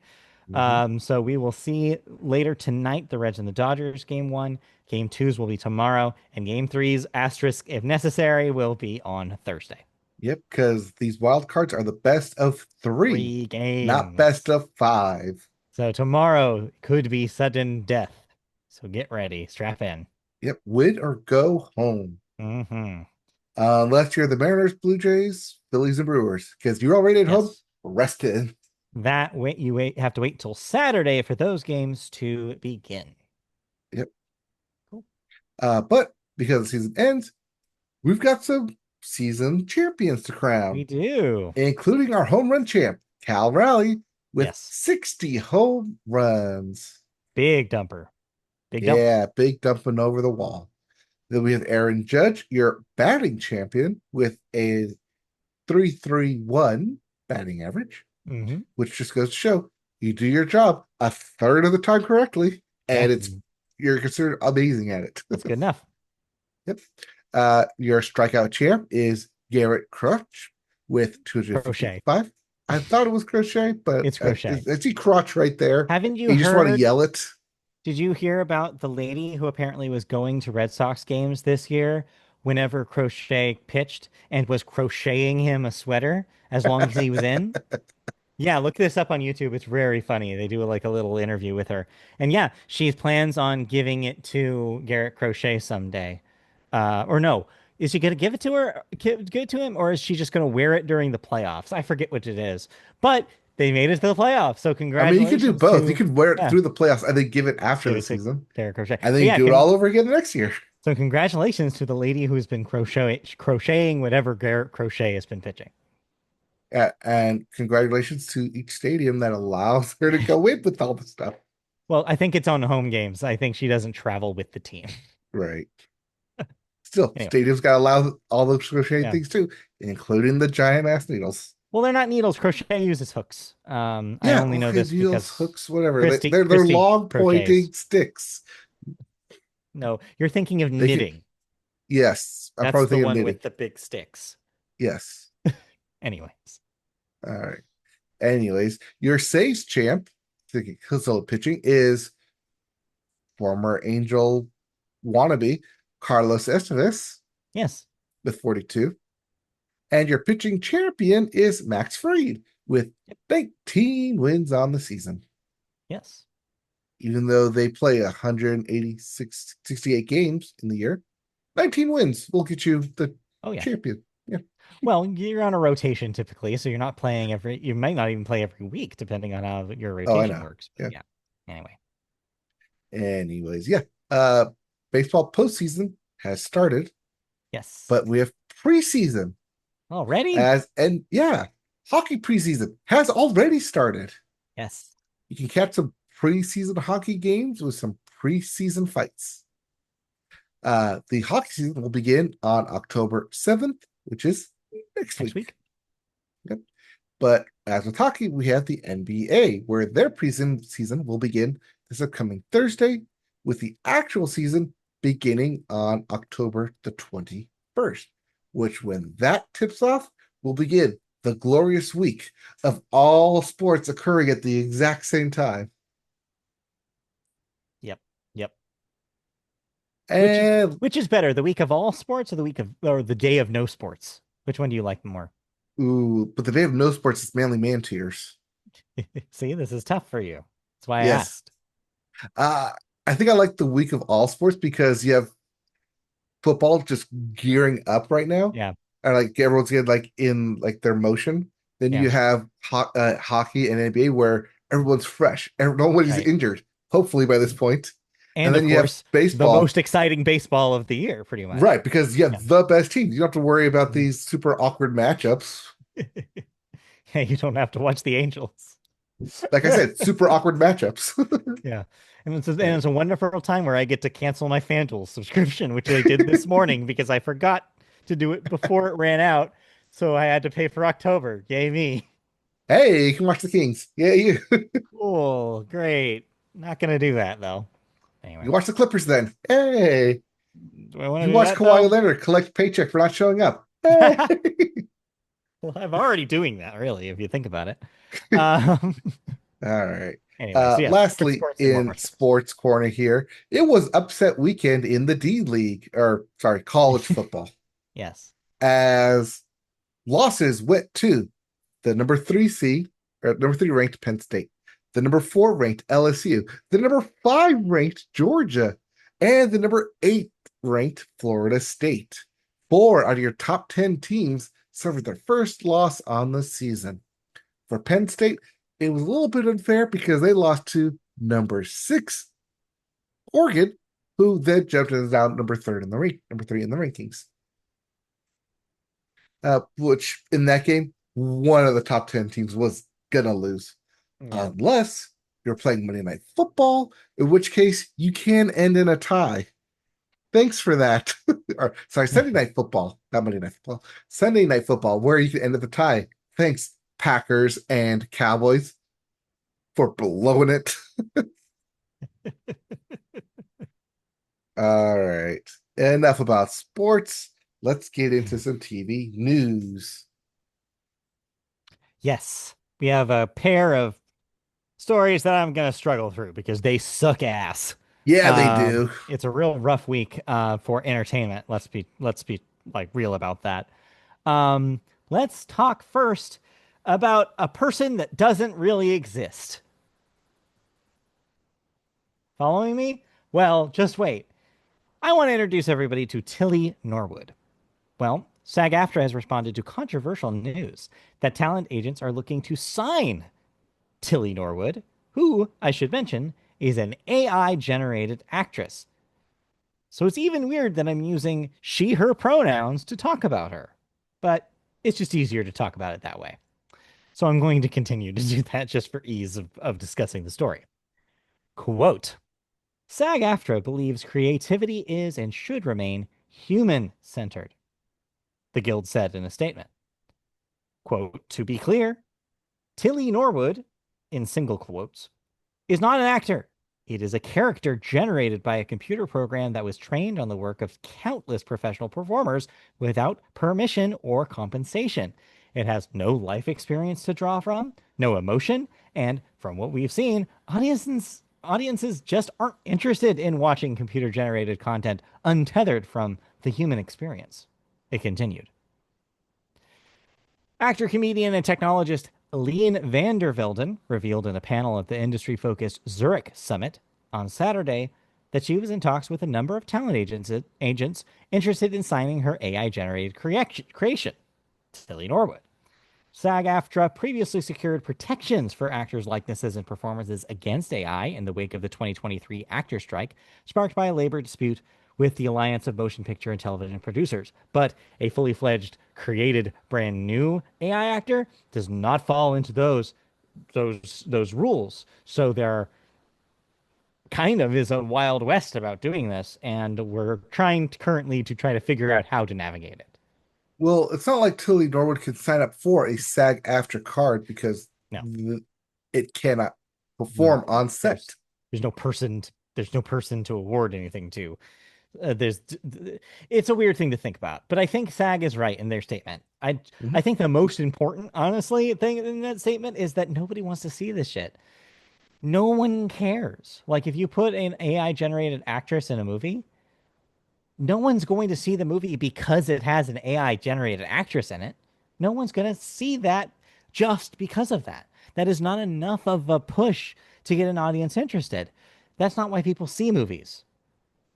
Mhm. So we will see later tonight the Reds and the Dodgers game one. Game twos will be tomorrow, and game threes, asterisk if necessary, will be on Thursday. Yep, because these wild cards are the best of three, Three not best games. of five. So tomorrow could be sudden death. So get ready, strap in. Yep, win or go home. Hmm. Unless you're the Mariners, Blue Jays, Phillies, and Brewers, because you're already at home. Yes. Rest in. Have to wait till Saturday for those games to begin. Yep. Cool. But because the season ends, we've got some season champions to We crown, do. including our home run champ, Cal Raleigh, with Yes. 60 home runs. Big dumper. Big dump. Yeah, big dumping over the wall. Then we have Aaron Judge, your batting champion, with a 3.31 batting average, Hmm. which just goes to show you do your job a third of the time correctly, Yeah, and you're considered amazing at it. that's good enough. Yep. Your strikeout champ is Garrett Crutch with Crochet. 255. I thought it was Crochet, but It's crochet. I see Crotch right there. Haven't you You just want to heard? yell it. Did you hear about the lady who apparently was going to Red Sox games this year whenever Crochet pitched and was crocheting him a sweater as long as he was in? Yeah, look this up on YouTube. It's very funny. They do like a little interview with her. And yeah, she plans on giving it to Garrett Crochet someday. Or no, is she gonna give it to her, give it to him, or is she just gonna wear it during the playoffs? I forget what it is. But They made it to the playoffs. So I mean, you could do congratulations both. You to, could wear it yeah, through the playoffs and then give it after give the it to season, Tara Crochet. and then But you yeah, do it all over again the next year. so congratulations to the lady who's been crocheting whatever Garrett Crochet has been pitching. And congratulations to each stadium that allows her to go in with all the stuff. Well, I think it's on home games. I think she doesn't travel with the team. Right. Still, Anyway, stadiums got to allow all those crocheted yeah. things too, including the giant ass needles. Well, they're not needles. Crochet uses hooks. I Yeah, only know okay, this needles, because hooks, whatever. Christy They're Christy long crochets. pointing sticks. No, you're thinking of They can, knitting. yes, I'm That's probably the thinking of one knitting. with the big sticks. Yes. Anyways, All right. Anyways, your saves champ, thinking Hill pitching, is former Angel wannabe Carlos Estevez yes, with 42. And your pitching champion is Max Fried with 19 wins on the season. yes. Even though they play 186, 68 games in the year, 19 wins will get you the Oh yeah. champion. Yeah. Well, you're on a rotation typically, so you're not playing every. You might not even play every week, depending on how your Oh, I rotation know. works. But Yeah. yeah. Anyway, Anyways, yeah. Uh, baseball postseason has started, yes. but we have preseason Already? as and yeah, hockey preseason has already started. Yes. You can catch some preseason hockey games with some preseason fights. The hockey season will begin on October 7th, which is next Next week. week. Yep. But as with hockey, we have the NBA, where their preseason season will begin this upcoming Thursday, with the actual season beginning on October the 21st, which, when that tips off, will begin the glorious week of all sports occurring at the exact same time. Yep. Yep. Which And which is better, the week of all sports or the week of or the day of no sports? Which one do you like more? ooh, but the day of no sports is mainly man tears. See, this is tough for you. That's why I Yes. asked. Uh, I think I like the week of all sports because you have football just gearing up right now, Yeah. and like everyone's getting like in like their motion. Then Yeah. you have hockey and NBA where everyone's fresh, and nobody's Right. injured. Hopefully by this point, and And of then you have course, the baseball, most exciting baseball of the year, pretty much. right? Because you Yeah. have the best teams. You don't have to worry about Mhm. these super awkward matchups. Yeah, you don't have to watch the Angels. Like I said, super awkward matchups. Yeah. And it's a wonderful time where I get to cancel my FanDuel subscription, which I did this morning because I forgot to do it before it ran out. So I had to pay for October. Yay me. Hey, you can watch the Kings. Yeah, you. Cool. Great. Not gonna do that though. Anyway. You watch the Clippers then. Hey, Do I want to you do watch that Kawhi though? Leonard collect paycheck for not showing up. Hey. Well, I'm already doing that, really, if you think about it. Um, All right. anyway, so yes, sports, Lastly, sports, and more in sports. sports corner here, it was upset weekend in the D League, or sorry, college football, Yes. as losses went to the number three seed, or number three ranked Penn State, the number four ranked LSU, the number five ranked Georgia, and the number eight ranked Florida State. Four out of your top 10 teams suffered their first loss on the season. For Penn State, it was a little bit unfair because they lost to number six Oregon, who then jumped in down number three in the rankings. Which in that game, one of the top 10 teams was gonna lose, Yeah. unless you're playing Monday Night Football, in which case you can end in a tie. Thanks for that. Or sorry, Sunday Night Football, not Monday Night Football. Sunday Night Football, where you can end at the tie. Thanks, Packers and Cowboys, for blowing it. All right. Enough about sports. Let's get into some TV news. Yes. We have a pair of stories that I'm gonna struggle through because they suck ass. Yeah, they do. It's a real rough week for entertainment. Let's be like real about that. Let's talk first about a person that doesn't really exist. Following me? Well, just wait. I want to introduce everybody to Tilly Norwood. Well, SAG-AFTRA has responded to controversial news that talent agents are looking to sign Tilly Norwood, who, I should mention, is an AI generated actress. So it's even weird that I'm using she, her pronouns to talk about her. But it's just easier to talk about it that way. So I'm going to continue to do that just for ease of discussing the story. Quote: SAG AFTRA believes creativity is and should remain human centered, the Guild said in a statement. Quote: To be clear, Tilly Norwood, in single quotes, is not an actor. It is a character generated by a computer program that was trained on the work of countless professional performers without permission or compensation. It has no life experience to draw from, no emotion, and from what we've seen, audiences just aren't interested in watching computer generated content untethered from the human experience. It continued. Actor, comedian, and technologist Lean van der Velden revealed in a panel at the industry focused Zurich Summit on Saturday that she was in talks with a number of talent agents interested in signing her AI generated creation, Tilly Norwood. SAG AFTRA previously secured protections for actors' likenesses and performances against AI in the wake of the 2023 actor strike, sparked by a labor dispute with the Alliance of Motion Picture and Television Producers. But a fully fledged, created, brand new AI actor does not fall into those rules. So there kind of is a wild west about doing this, and we're trying to currently to try to figure out how to navigate it. Well, it's not like Tilly Norwood can sign up for a SAG after card because No, it cannot mm, perform on there's set. there's no person to award anything to. There's It's a weird thing to think about, but I think SAG is right in their statement. I Mhm. think the most important, honestly, thing in that statement is that nobody wants to see this shit. No one cares. Like if you put an AI generated actress in a movie, no one's going to see the movie because it has an AI generated actress in it. No one's going to see that just because of that. That is not enough of a push to get an audience interested. That's not why people see movies.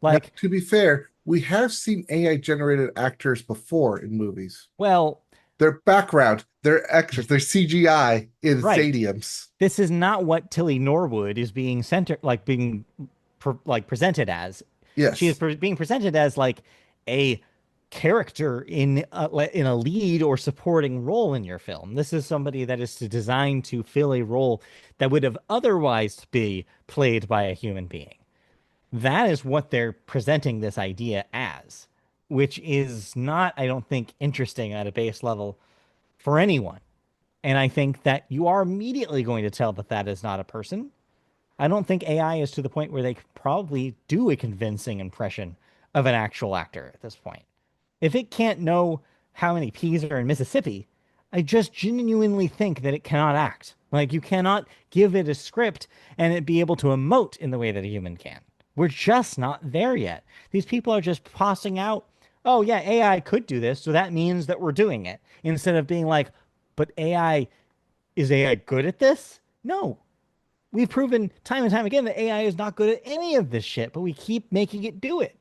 Now, Like, to be fair, we have seen AI generated actors before in movies. well, Their background, their extras, their CGI in right. stadiums. This is not what Tilly Norwood is being presented as. She is Yes. being presented as like a character in a lead or supporting role in your film. This is somebody that is designed to fill a role that would have otherwise be played by a human being. That is what they're presenting this idea as, which is not, I don't think, interesting at a base level for anyone. And I think that you are immediately going to tell that that is not a person. I don't think AI is to the point where they could probably do a convincing impression of an actual actor at this point. If it can't know how many peas are in Mississippi, I just genuinely think that it cannot act. Like you cannot give it a script and it be able to emote in the way that a human can. We're just not there yet. These people are just tossing out, oh yeah, AI could do this, so that means that we're doing it. Instead of being like, but AI is AI good at this? No. We've proven time and time again that AI is not good at any of this shit, but we keep making it do it.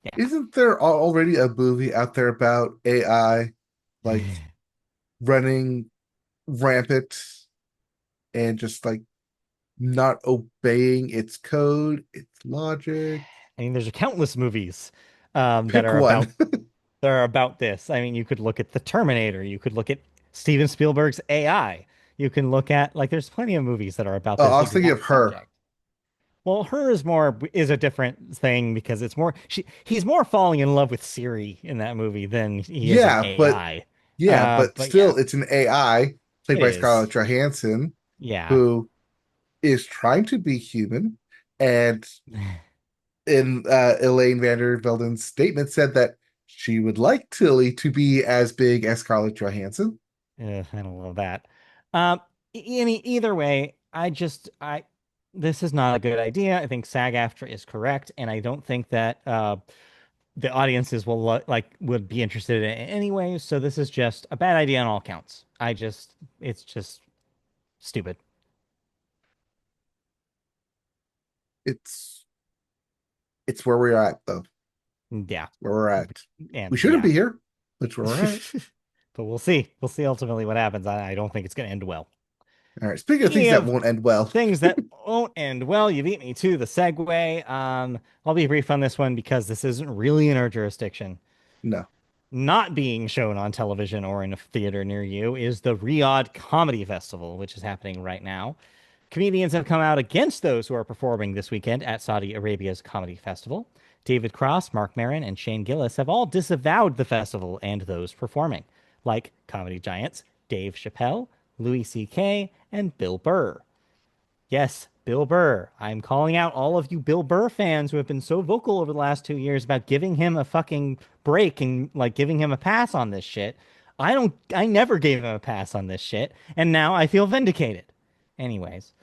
Yeah. Isn't there already a movie out there about AI like running rampant and just like not obeying its code, its logic? I mean, there's countless movies Pick one. that are about this. I mean, you could look at The Terminator. You could look at Steven Spielberg's AI. You can look at like there's plenty of movies that are about Oh, this I was thinking of exact her. subject. Well, her is a different thing because he's more falling in love with Siri in that movie than he is an Yeah, but AI. yeah, but But yeah, still, it's an AI played it by Scarlett is. Johansson Yeah. who is trying to be human. And in Elaine Vander Velden's statement, said that she would like Tilly to be as big as Scarlett Johansson. I don't love that. Um, either way, I this is not a good idea. I think SAG-AFTRA is correct, and I don't think that the audiences would be interested in it anyway. So this is just a bad idea on all counts. It's just stupid. It's it's where we're at, though. Yeah, Where we're at. We and shouldn't yeah. be here, but it's where we're at. But we'll see. We'll see ultimately what happens. I don't think it's going to end well. All right. Speaking of Speaking things that of won't end well, things that won't end well, you beat me to the segue. I'll be brief on this one because this isn't really in our jurisdiction. no. Not being shown on television or in a theater near you is the Riyadh Comedy Festival, which is happening right now. Comedians have come out against those who are performing this weekend at Saudi Arabia's Comedy Festival. David Cross, Mark Maron, and Shane Gillis have all disavowed the festival and those performing, like comedy giants Dave Chappelle, Louis C.K., and Bill Burr. Yes, Bill Burr. I'm calling out all of you Bill Burr fans who have been so vocal over the last 2 years about giving him a fucking break and like giving him a pass on this shit. I never gave him a pass on this shit, and now I feel vindicated. Anyways,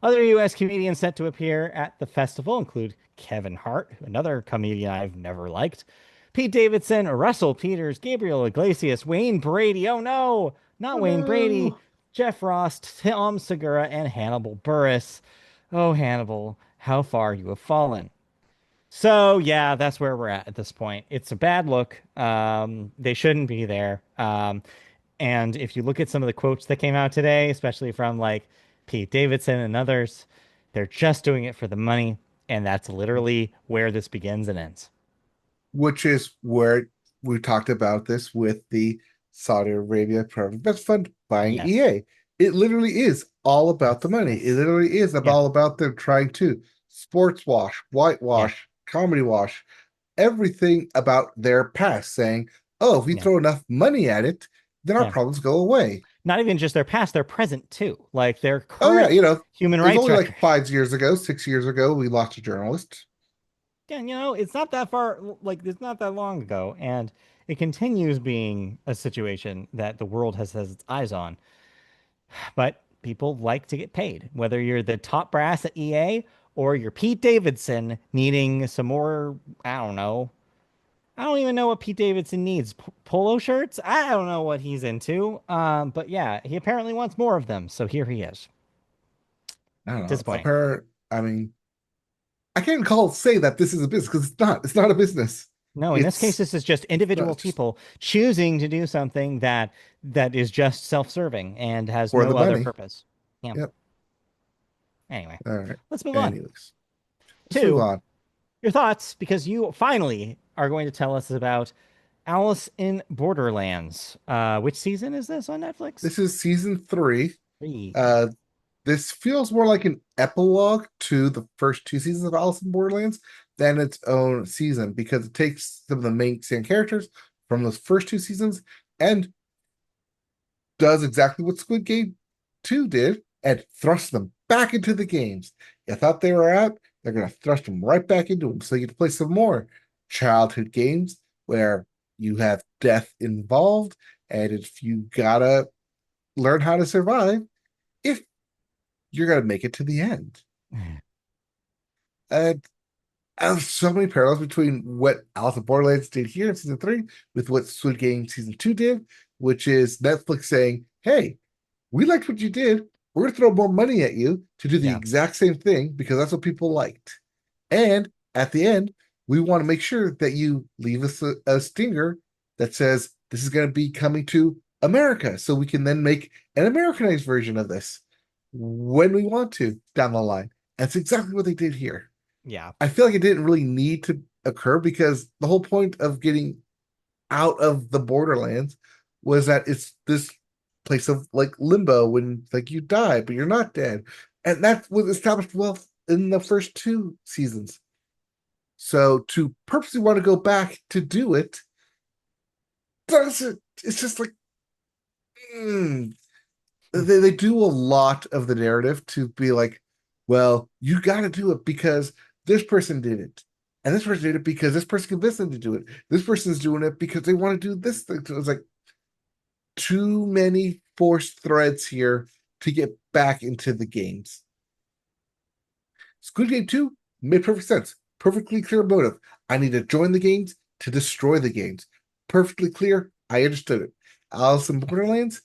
other U.S. comedians set to appear at the festival include Kevin Hart, another comedian I've never liked, Pete Davidson, Russell Peters, Gabriel Iglesias, Wayne Brady. Oh no, Oh not Wayne Brady. no. Jeff Rost, Tom Segura, and Hannibal Buress. Oh, Hannibal, how far you have fallen. So, yeah, that's where we're at this point. It's a bad look. They shouldn't be there. And if you look at some of the quotes that came out today, especially from like Pete Davidson and others, they're just doing it for the money. And that's literally where this begins and ends. Which is where we talked about this with the Saudi Arabia Private Investment Fund buying Yes. EA. It literally is all about the money. It Yes. literally is Yeah. all about them trying to sports wash, Yeah. whitewash, comedy wash, everything about their past, saying, oh, if we Yeah. throw enough money at it, then our Yeah. problems go away. Not even just their past, their present too. Like their Oh, yeah, current human it was rights only record. like 5 years ago, 6 years ago, we lost a journalist. Yeah, it's not that far, like, it's not that long ago. And it continues being a situation that the world has its eyes on. But people like to get paid, whether you're the top brass at EA or you're Pete Davidson needing some more, I don't know. I don't even know what Pete Davidson needs. Polo shirts? I don't know what he's into. But yeah, he apparently wants more of them. So here he is. I don't know. Disappointing. Apparently, I mean, I can't say that this is a business because it's not. It's not a business. No, in this case, It's this is just individual not just people choosing to do something that is just self-serving and has for the no other money. purpose. Yeah. Yep. Anyway, All right. let's move on Anyways, let's move to on. your thoughts because you finally are going to tell us about Alice in Borderlands. Which season is this on Netflix? This is season three. Three. Uh, this feels more like an epilogue to the first two seasons of Alice in Borderlands than its own season because it takes some of the main same characters from those first two seasons and does exactly what Squid Game 2 did and thrust them back into the games. You thought they were out, they're going to thrust them right back into them. So you get to play some more childhood games where you have death involved. And if you gotta learn how to survive, if you're going to make it to the end. And I have so many parallels between what Alice in Borderlands did here in season three with what Squid Game season two did, which is Netflix saying, hey, we liked what you did. We're going to throw more money at you to do the Yeah. exact same thing because that's what people liked. And at the end, we want to make sure that you leave us a stinger that says this is going to be coming to America so we can then make an Americanized version of this when we want to down the line. That's exactly what they did here. Yeah. I feel like it didn't really need to occur because the whole point of getting out of the Borderlands was that it's this place of like limbo when like you die but you're not dead, and that was established well in the first two seasons. So to purposely want to go back to do it doesn't. It's just like mm. they do a lot of the narrative to be like, well, you got to do it because this person did it. And this person did it because this person convinced them to do it. This person's doing it because they want to do this thing. So it's like too many forced threads here to get back into the games. Squid Game 2 made perfect sense. Perfectly clear motive. I need to join the games to destroy the games. Perfectly clear. I understood it. Alice in Borderlands,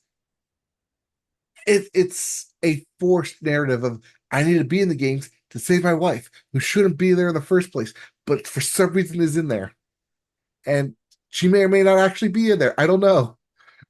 it's a forced narrative of I need to be in the games to save my wife, who shouldn't be there in the first place, but for some reason is in there. And she may or may not actually be in there. I don't know.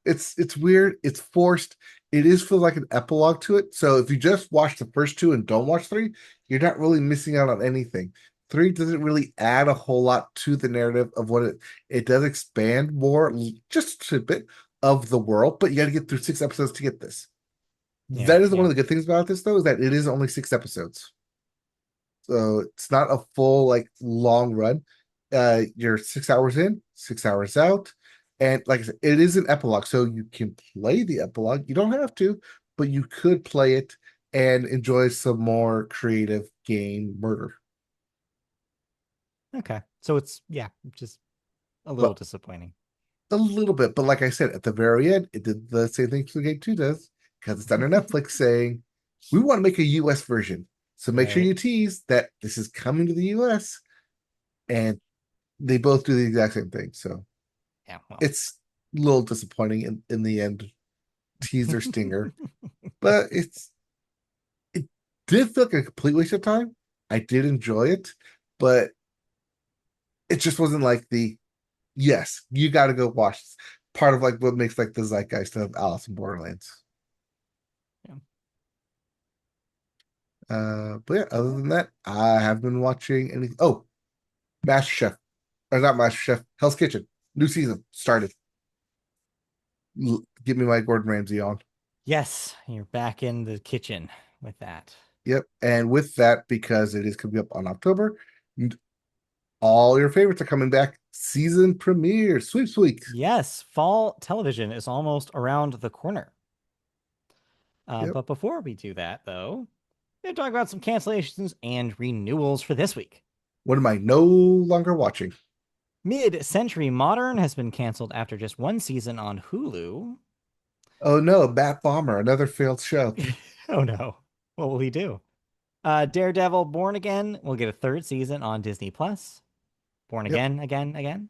It's weird. It's forced. It is feel like an epilogue to it. So if you just watch the first two and don't watch three, you're not really missing out on anything. Three doesn't really add a whole lot to the narrative of what it does expand more, just a bit of the world, but you got to get through 6 episodes to get this. Yeah, That is one yeah, of the good things about this, though, is that it is only 6 episodes. So it's not a full like long run. You're 6 hours in, 6 hours out. And like I said, it is an epilogue. So you can play the epilogue. You don't have to, but you could play it and enjoy some more creative game murder. okay. So it's yeah, just a little But disappointing. a little bit. But like I said, at the very end, it did the same thing the game 2 does, because it's under Netflix saying, we want to make a US version. So make sure Right. you tease that this is coming to the US. And they both do the exact same thing. So Yeah, well. it's a little disappointing in the end, teaser stinger, but it did feel like a complete waste of time. I did enjoy it, but it just wasn't like the yes, you got to go watch this. Part of like what makes like the zeitgeist of Alice in Borderlands. Yeah. But yeah, other All right. than that, I have been watching any. Oh, Master Chef, or not Master Chef, Hell's Kitchen, new season started. Give me my Gordon Ramsay on. Yes, you're back in the kitchen with that. Yep. And with that, because it is coming up on October, all your favorites are coming back. Season premiere, sweeps week. Yes, fall television is almost around the corner. Yep. But before we do that, though, we're going to talk about some cancellations and renewals for this week. What am I no longer watching? Mid Century Modern has been canceled after just one season on Hulu. Oh no, Bat Bomber, another failed show. Oh no. What will he do? Daredevil Born Again will get a third season on Disney Plus. Born Yep. Again, again, again.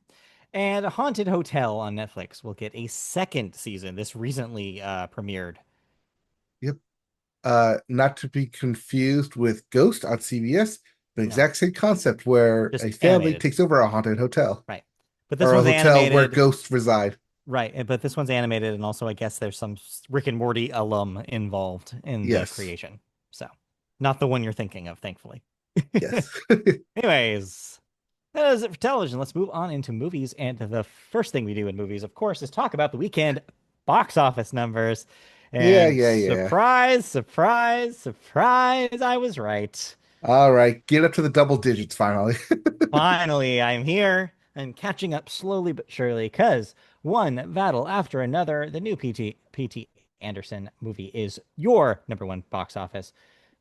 And Haunted Hotel on Netflix will get a second season. This recently premiered. Yep. Not to be confused with Ghost on CBS, the No, exact same concept where a just family animated. takes over a haunted hotel Right. But this or a one's hotel where animated. ghosts reside. Right. But this one's animated. And also, I guess there's some Rick and Morty alum involved in the Yes. creation. So, not the one you're thinking of, thankfully. Yes. Anyways, that is it for television. Let's move on into movies. And the first thing we do in movies, of course, is talk about the weekend box office numbers. Yeah, And yeah, yeah. surprise, surprise, surprise, I was right. All right. Get up to the double digits finally. Finally, I'm here and catching up slowly but surely because one battle after another, the new PT Anderson movie is your number one box office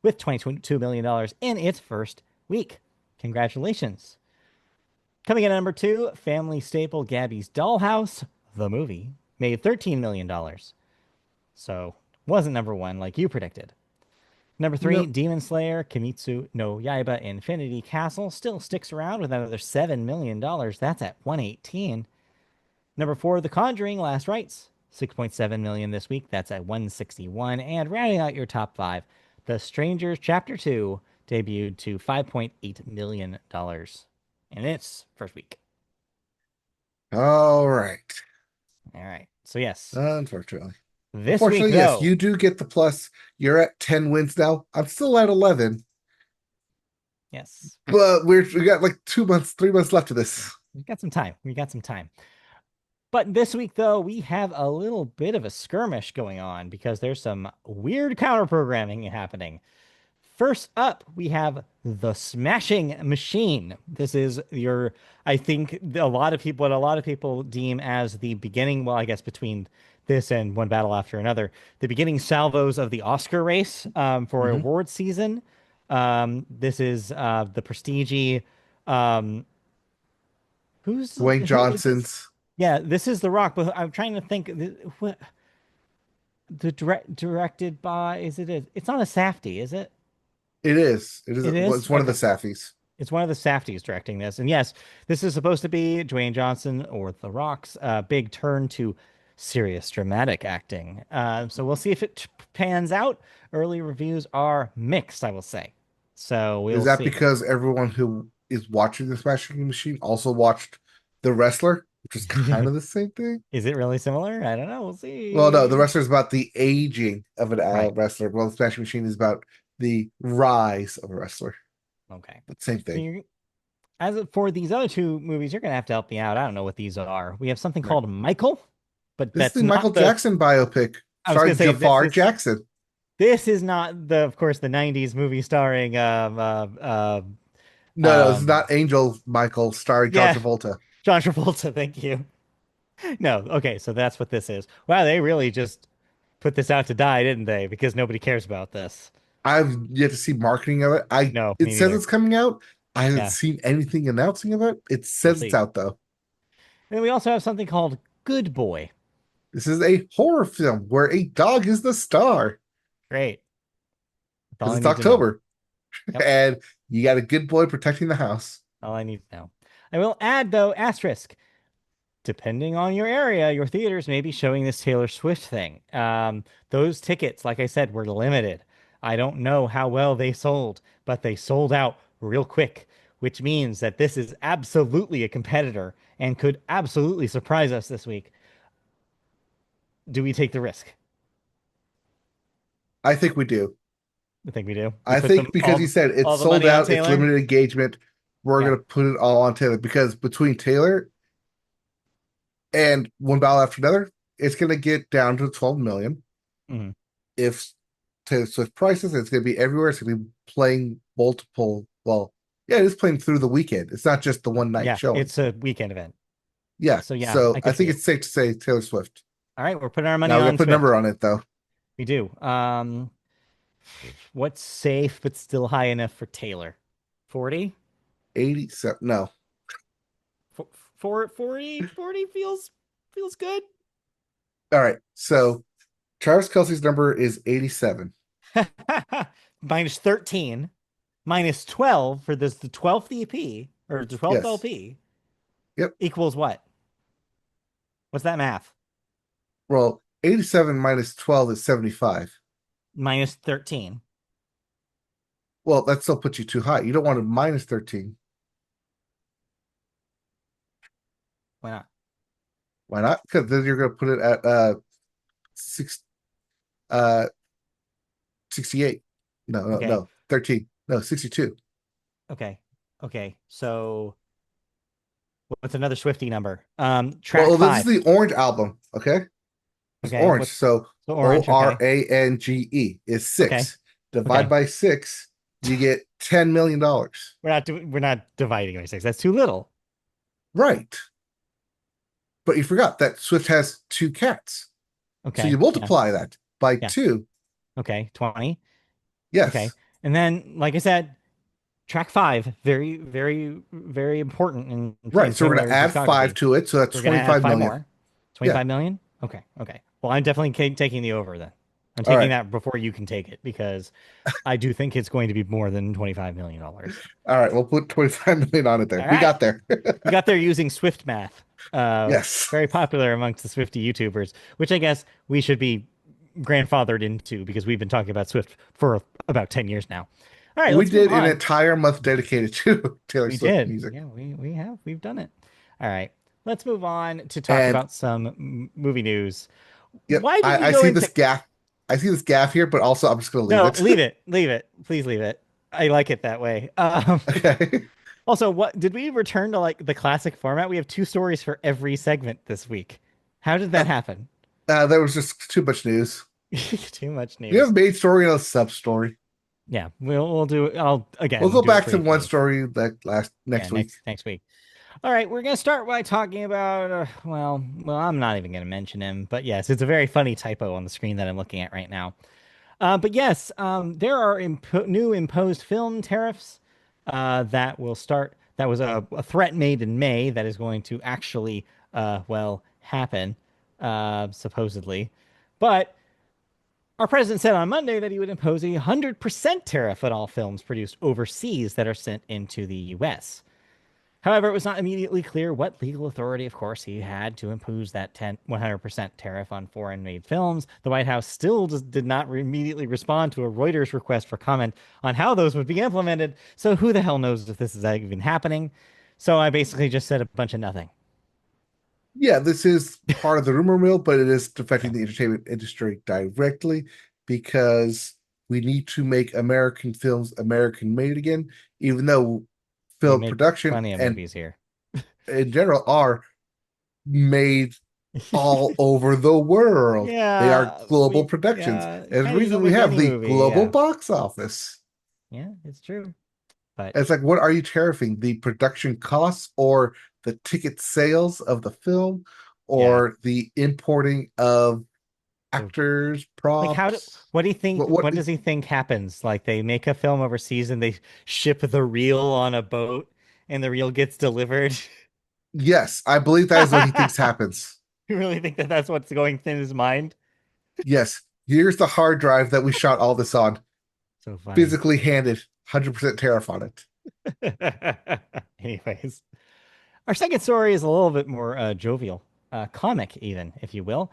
with $22 million in its first week. Congratulations. Coming in at number two, family staple Gabby's Dollhouse, the movie, made $13 million. So wasn't number one like you predicted. Number three, No. Demon Slayer, Kimetsu no Yaiba Infinity Castle still sticks around with another $7 million. That's at 118. Number four, The Conjuring, Last Rites, 6.7 million this week. That's at 161. And rounding out your top five, The Strangers Chapter 2 debuted to $5.8 million in its first week. All right. All right. So, yes, Unfortunately. this week, Unfortunately, yes, though, you do get the plus. You're at 10 wins now. I'm still at 11, yes, but we got like 2 months, 3 months left of this. we got some time. We got some time. But this week, though, we have a little bit of a skirmish going on because there's some weird counter programming happening. First up, we have the Smashing Machine. This is your, I think, what a lot of people deem as the beginning, well, I guess between this and One Battle After Another, the beginning salvos of the Oscar race for Mhm. award season. This is the prestige. Um, Dwayne who is this? Johnson's. Yeah, this is The Rock, but I'm trying to think. What directed by? Is it? It's not a Safdie, is it? It is. It is. It Well, is. it's one of the Okay, Saffies. it's one of the Safdies directing this, and yes, this is supposed to be Dwayne Johnson or The Rock's big turn to serious dramatic acting. So we'll see if it pans out. Early reviews are mixed, I will say. So Is we'll that see. because everyone who is watching the Smashing Machine also watched The Wrestler? which is kind of the same thing. Is it really similar? I don't know. We'll Well, no, the see. wrestler is about the aging of an Right. wrestler. Well, the Smash Machine is about the rise of a wrestler. Okay. But same So thing. for these other two movies, you're gonna have to help me out. I don't know what these are. We have something Right. called Michael, but This is that's the Michael not the. Jackson biopic, I was gonna starring say Jafar Jackson. this is not the, of course, the '90s movie starring No, this is um not Angel Michael, starring John yeah, Travolta. John Travolta. Thank you. No, okay, so that's what this is. Wow, they really just put this out to die, didn't they? Because nobody cares about this. I've yet to see marketing of it. No, It me says neither. it's coming out. I haven't Yeah, seen anything announcing of it. It we'll says it's see. out though. And then we also have something called Good Boy. This is a horror film where a dog is the star Great. That's all because I it's need to know. October Yep. and you got a good boy protecting the house. All I need to know. I will add, though, asterisk. Depending on your area, your theaters may be showing this Taylor Swift thing. Those tickets, like I said, were limited. I don't know how well they sold, but they sold out real quick, which means that this is absolutely a competitor and could absolutely surprise us this week. Do we take the risk? I think we do. I think we do. We I put them think because you said it's all the sold money on out, it's Taylor. limited engagement, we're Yeah. gonna put it all on Taylor because between Taylor and one battle after another, it's gonna get down to 12 million. Mhm. If Taylor Swift prices, it's gonna be everywhere. It's gonna be playing multiple. Well, yeah, it is playing through the weekend. It's not just the one night Yeah. showing. It's a weekend event. Yeah, So yeah, so I I could see think it. it's safe to say Taylor Swift. All right, we're putting our money Now we gotta on put a number Swift. on it though. We do. What's safe but still high enough for Taylor? 40? 87. No. 40 feels good. All right. So Travis Kelsey's number is 87. Minus 13, minus 12 for this the 12th EP or the 12th Yes. LP Yep. equals what? What's that math? Well, 87 minus 12 is 75. Minus 13. Well, that still puts you too high. You don't want to minus 13. Why not? Why not? Because then you're going to put it at six, uh 68. No, no, Okay. no. 13. No, 62. Okay. Okay. So what's another Swifty number? Track Well, this is 5. the Orange album. Okay. It's Okay. orange. What's So the O orange? R Okay. A N G E is Okay. six. Divide Okay. by six, you get $10 million. We're not dividing by six. That's too little. Right. But you forgot that Swift has two cats. So you Okay. Yeah. multiply that by Yeah. two. Okay. 20. Okay. Yes. And then, like I said, track 5, very, very, very important in Right. So we're going to Taylor's add five discography. to it. So that's We're gonna add 25 five million. more. Yeah. 25 million? Okay. Okay. Well, I'm definitely taking the over then. I'm All taking right. that before you can take it because I do think it's going to be more than $25 million. All right. We'll put 25 million on it there. All We right. got there. We got there using Swift math. Yes. Very popular amongst the Swifty YouTubers, which I guess we should be grandfathered into because we've been talking about Swift for about 10 years now. All right, We let's move did an on. entire month dedicated to Taylor We Swift did. music. Yeah, we've done it. All right. Let's move on to talk And about some movie news. yep, Why did we I go see this into gaff. I see this gaff here, but also I'm just going to leave No, it. leave it. Leave it. Please leave it. I like it that way. Okay. Also, what did we return to like the classic format? We have two stories for every segment this week. How did that happen? There was just too much news. Too much You have news. a main story and a sub story. Yeah, we'll do. I'll We'll again go do it back to one briefly. story that last Yeah, next week. next week. All right, we're gonna start by talking about. Well, I'm not even gonna mention him, but yes, it's a very funny typo on the screen that I'm looking at right now. But yes, there are new imposed film tariffs that will start. That was a threat made in May that is going to actually, happen, supposedly. But our president said on Monday that he would impose a 100% tariff on all films produced overseas that are sent into the U.S. However, it was not immediately clear what legal authority, of course, he had to impose that 100% tariff on foreign made films. The White House still did not immediately respond to a Reuters request for comment on how those would be implemented. So who the hell knows if this is even happening? So I basically just said a bunch of nothing. Yeah, this is part of the rumor mill, but it is affecting Yeah, the entertainment industry directly because we need to make American films American made again, even though we film make production plenty of and movies here. in general are made all over the world. They are Yeah, global we productions. yeah, There's a kind of just reason don't we make have any the movie. global Yeah, box office. yeah, it's true. But It's like, what are you tariffing? The production costs or the ticket sales of the film yeah, or the importing of the actors, like how do props? what do you think? What What does he think happens? Like they make a film overseas and they ship the reel on a boat and the reel gets delivered. yes, I believe that is what he thinks happens. You really think that that's what's going in his mind? Yes, here's the hard drive that we shot all this on, So funny. physically handed, 100% tariff on it. Anyways, our second story is a little bit more jovial, comic even, if you will.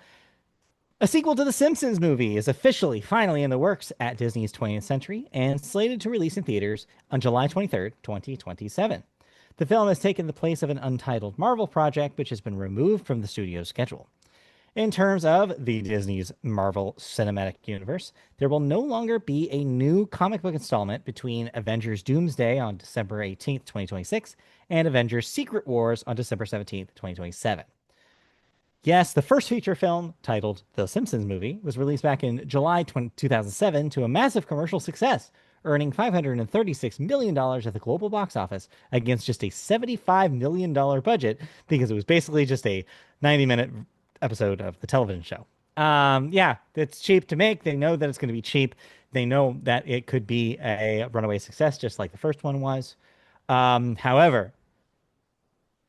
A sequel to the Simpsons movie is officially finally in the works at Disney's 20th Century and slated to release in theaters on July 23rd, 2027. The film has taken the place of an untitled Marvel project, which has been removed from the studio's schedule. In terms of the Disney's Marvel Cinematic Universe, there will no longer be a new comic book installment between Avengers Doomsday on December 18th, 2026, and Avengers Secret Wars on December 17th, 2027. Yes, the first feature film, titled The Simpsons Movie, was released back in July 2007 to a massive commercial success, earning $536 million dollars at the global box office against just a $75 million budget because it was basically just a 90-minute episode of the television show. Yeah, it's cheap to make. They know that it's going to be cheap. They know that it could be a runaway success, just like the first one was. However,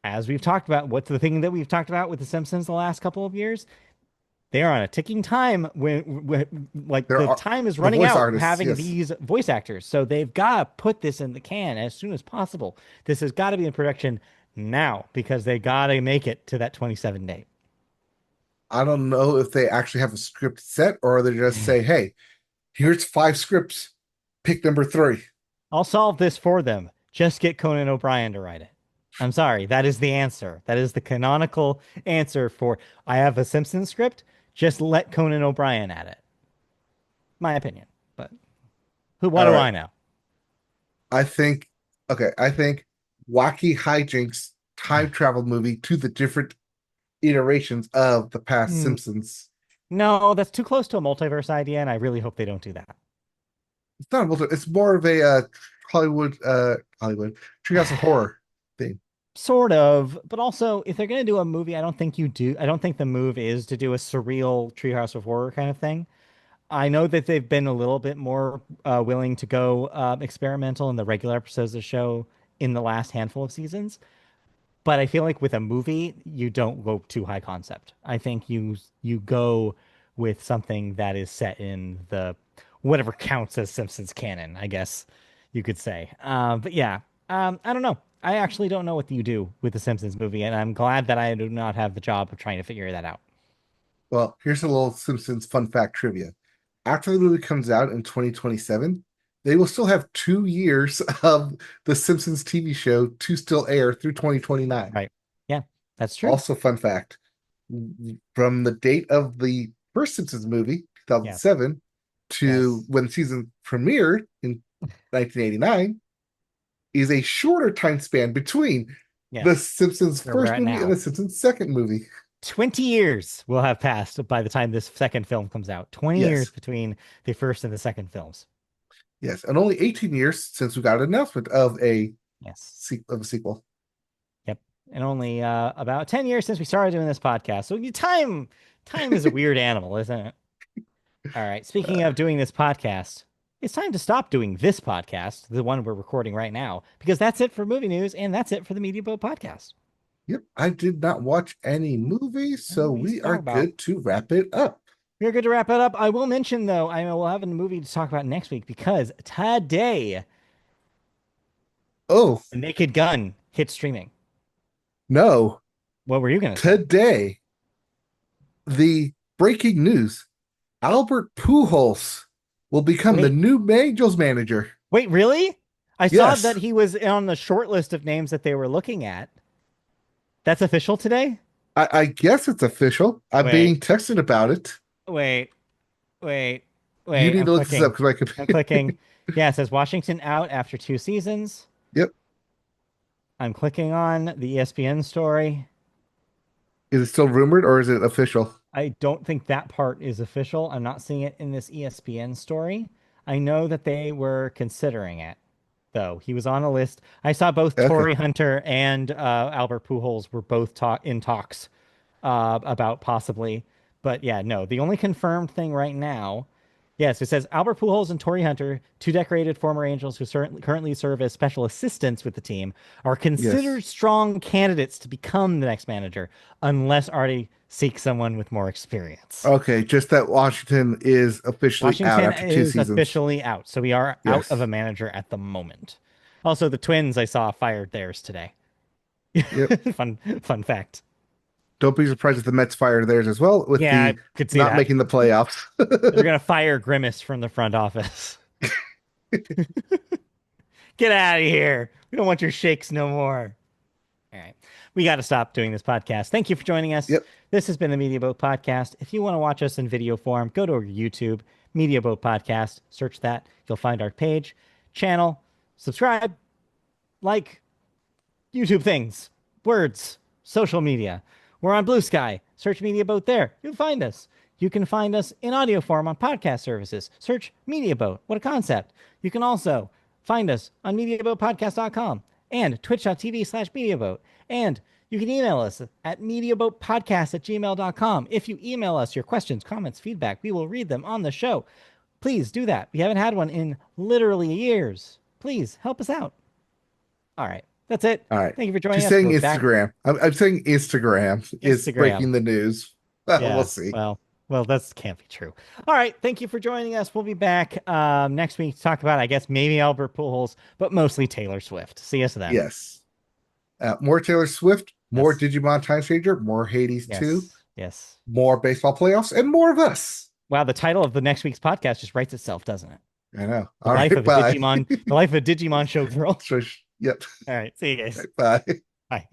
as we've talked about, what's the thing that we've talked about with The Simpsons the last couple of years? They are on a ticking time when like There the are time is the running voice out artists, having yes. these voice actors. So they've got to put this in the can as soon as possible. This has got to be in production now because they got to make it to that 27 date. I don't know if they actually have a script set or they just say, hey, here's 5 scripts, pick number 3. I'll solve this for them. Just get Conan O'Brien to write it. I'm sorry. That is the answer. That is the canonical answer for I have a Simpsons script. Just let Conan O'Brien at it. My opinion. But what All do right. I know? I think, okay, I think wacky hijinks time travel movie to the different iterations of the past Hmm. Simpsons. No, that's too close to a multiverse idea, and I really hope they don't do that. It's not a multi, it's more of a Hollywood Treehouse of Horror thing. Sort of, but also if they're gonna do a movie, I don't think you do. I don't think the move is to do a surreal Treehouse of Horror kind of thing. I know that they've been a little bit more willing to go experimental in the regular episodes of the show in the last handful of seasons. But I feel like with a movie, you don't go too high concept. I think you go with something that is set in the whatever counts as Simpsons canon, I guess you could say. But yeah, I don't know. I actually don't know what you do with the Simpsons movie, and I'm glad that I do not have the job of trying to figure that out. Well, here's a little Simpsons fun fact trivia. After the movie comes out in 2027, they will still have 2 years of the Simpsons TV show to still air through 2029. Right. Yeah, that's true. Also, fun fact from the date of the first Simpsons movie, Yes. 2007, to Yes. when the season premiered in 1989, is a shorter time span between the Yes. Simpsons Where we're first at movie and the now. Simpsons second movie. 20 years will have passed by the time this second film comes out. 20 years Yes, between the first and the second films. yes, and only 18 years since we got an announcement Yes. of a sequel. Yep. And only about 10 years since we started doing this podcast. So time is a weird animal, isn't it? All right. Speaking of doing this podcast, it's time to stop doing this podcast, the one we're recording right now, because that's it for movie news and that's it for the Media Boat podcast. Yep, I did not watch any movies, No so movies we to are talk about. good to wrap it up. We're good to wrap it up. I will mention though, I will have a movie to talk about next week because today Oh, The Naked Gun hit streaming. no. What were you gonna say? Today, the breaking news Albert Pujols will become the Wait, new Angels manager. wait, really? I saw that Yes, he was on the short list of names that they were looking at. That's official today? I guess it's official. I'm Wait, being texted about it. wait, wait, You wait. need I'm to look this up clicking. because my I'm computer. clicking. Yeah, it says Washington out after 2 seasons. Yep. I'm clicking on the ESPN story. Is it still rumored or is it official? I don't think that part is official. I'm not seeing it in this ESPN story. I know that they were considering it, though. He was on a list. I saw both Okay. Tory Hunter and Albert Pujols were both in talks about possibly. But yeah, no, the only confirmed thing right now, yes, it says Albert Pujols and Tory Hunter, two decorated former Angels who currently serve as special assistants with the team, are Yes. considered strong candidates to become the next manager, unless Artie seeks someone with more experience. Okay. Just that Washington is officially out Washington after two is seasons. officially out, so we are out of a Yes. manager at the moment. Also, the Twins I saw fired theirs today. Yep. Fun fact. Don't be surprised if the Mets fire theirs as well with Yeah, I the could see not that. making the playoffs. They're gonna fire Grimace from the front office. Get out of here. We don't want your shakes no more. All right. We got to stop doing this podcast. Thank you for joining us. Yep. This has been the Media Boat Podcast. If you want to watch us in video form, go to our YouTube, Media Boat Podcast. Search that. You'll find our page, channel, subscribe, like, YouTube things, words, social media. We're on Blue Sky. Search Media Boat there. You'll find us. You can find us in audio form on podcast services. Search Media Boat. What a concept. You can also find us on MediaBoatPodcast.com and twitch.tv/MediaBoat. And you can email us at MediaBoatPodcast@gmail.com. If you email us your questions, comments, feedback, we will read them on the show. Please do that. We haven't had one in literally years. Please help us out. All right. That's it. All right. Thank you for joining She's us. saying We'll be back. Instagram. I'm saying Instagram is Instagram. breaking the news. We'll Yeah. see. Well, that can't be true. All right. Thank you for joining us. We'll be back next week to talk about, I guess, maybe Albert Pujols, but mostly Taylor Swift. See us then. Yes. More Taylor Swift, more Yes. Digimon Time Stranger, more Hades 2, Yes. Yes. more baseball playoffs, and more of us. Wow. The title of the next week's podcast just writes itself, doesn't it? I know. The All life right. of a Bye. Digimon, the life of a Digimon showgirl. Yep. All right. See you guys. Bye. Bye.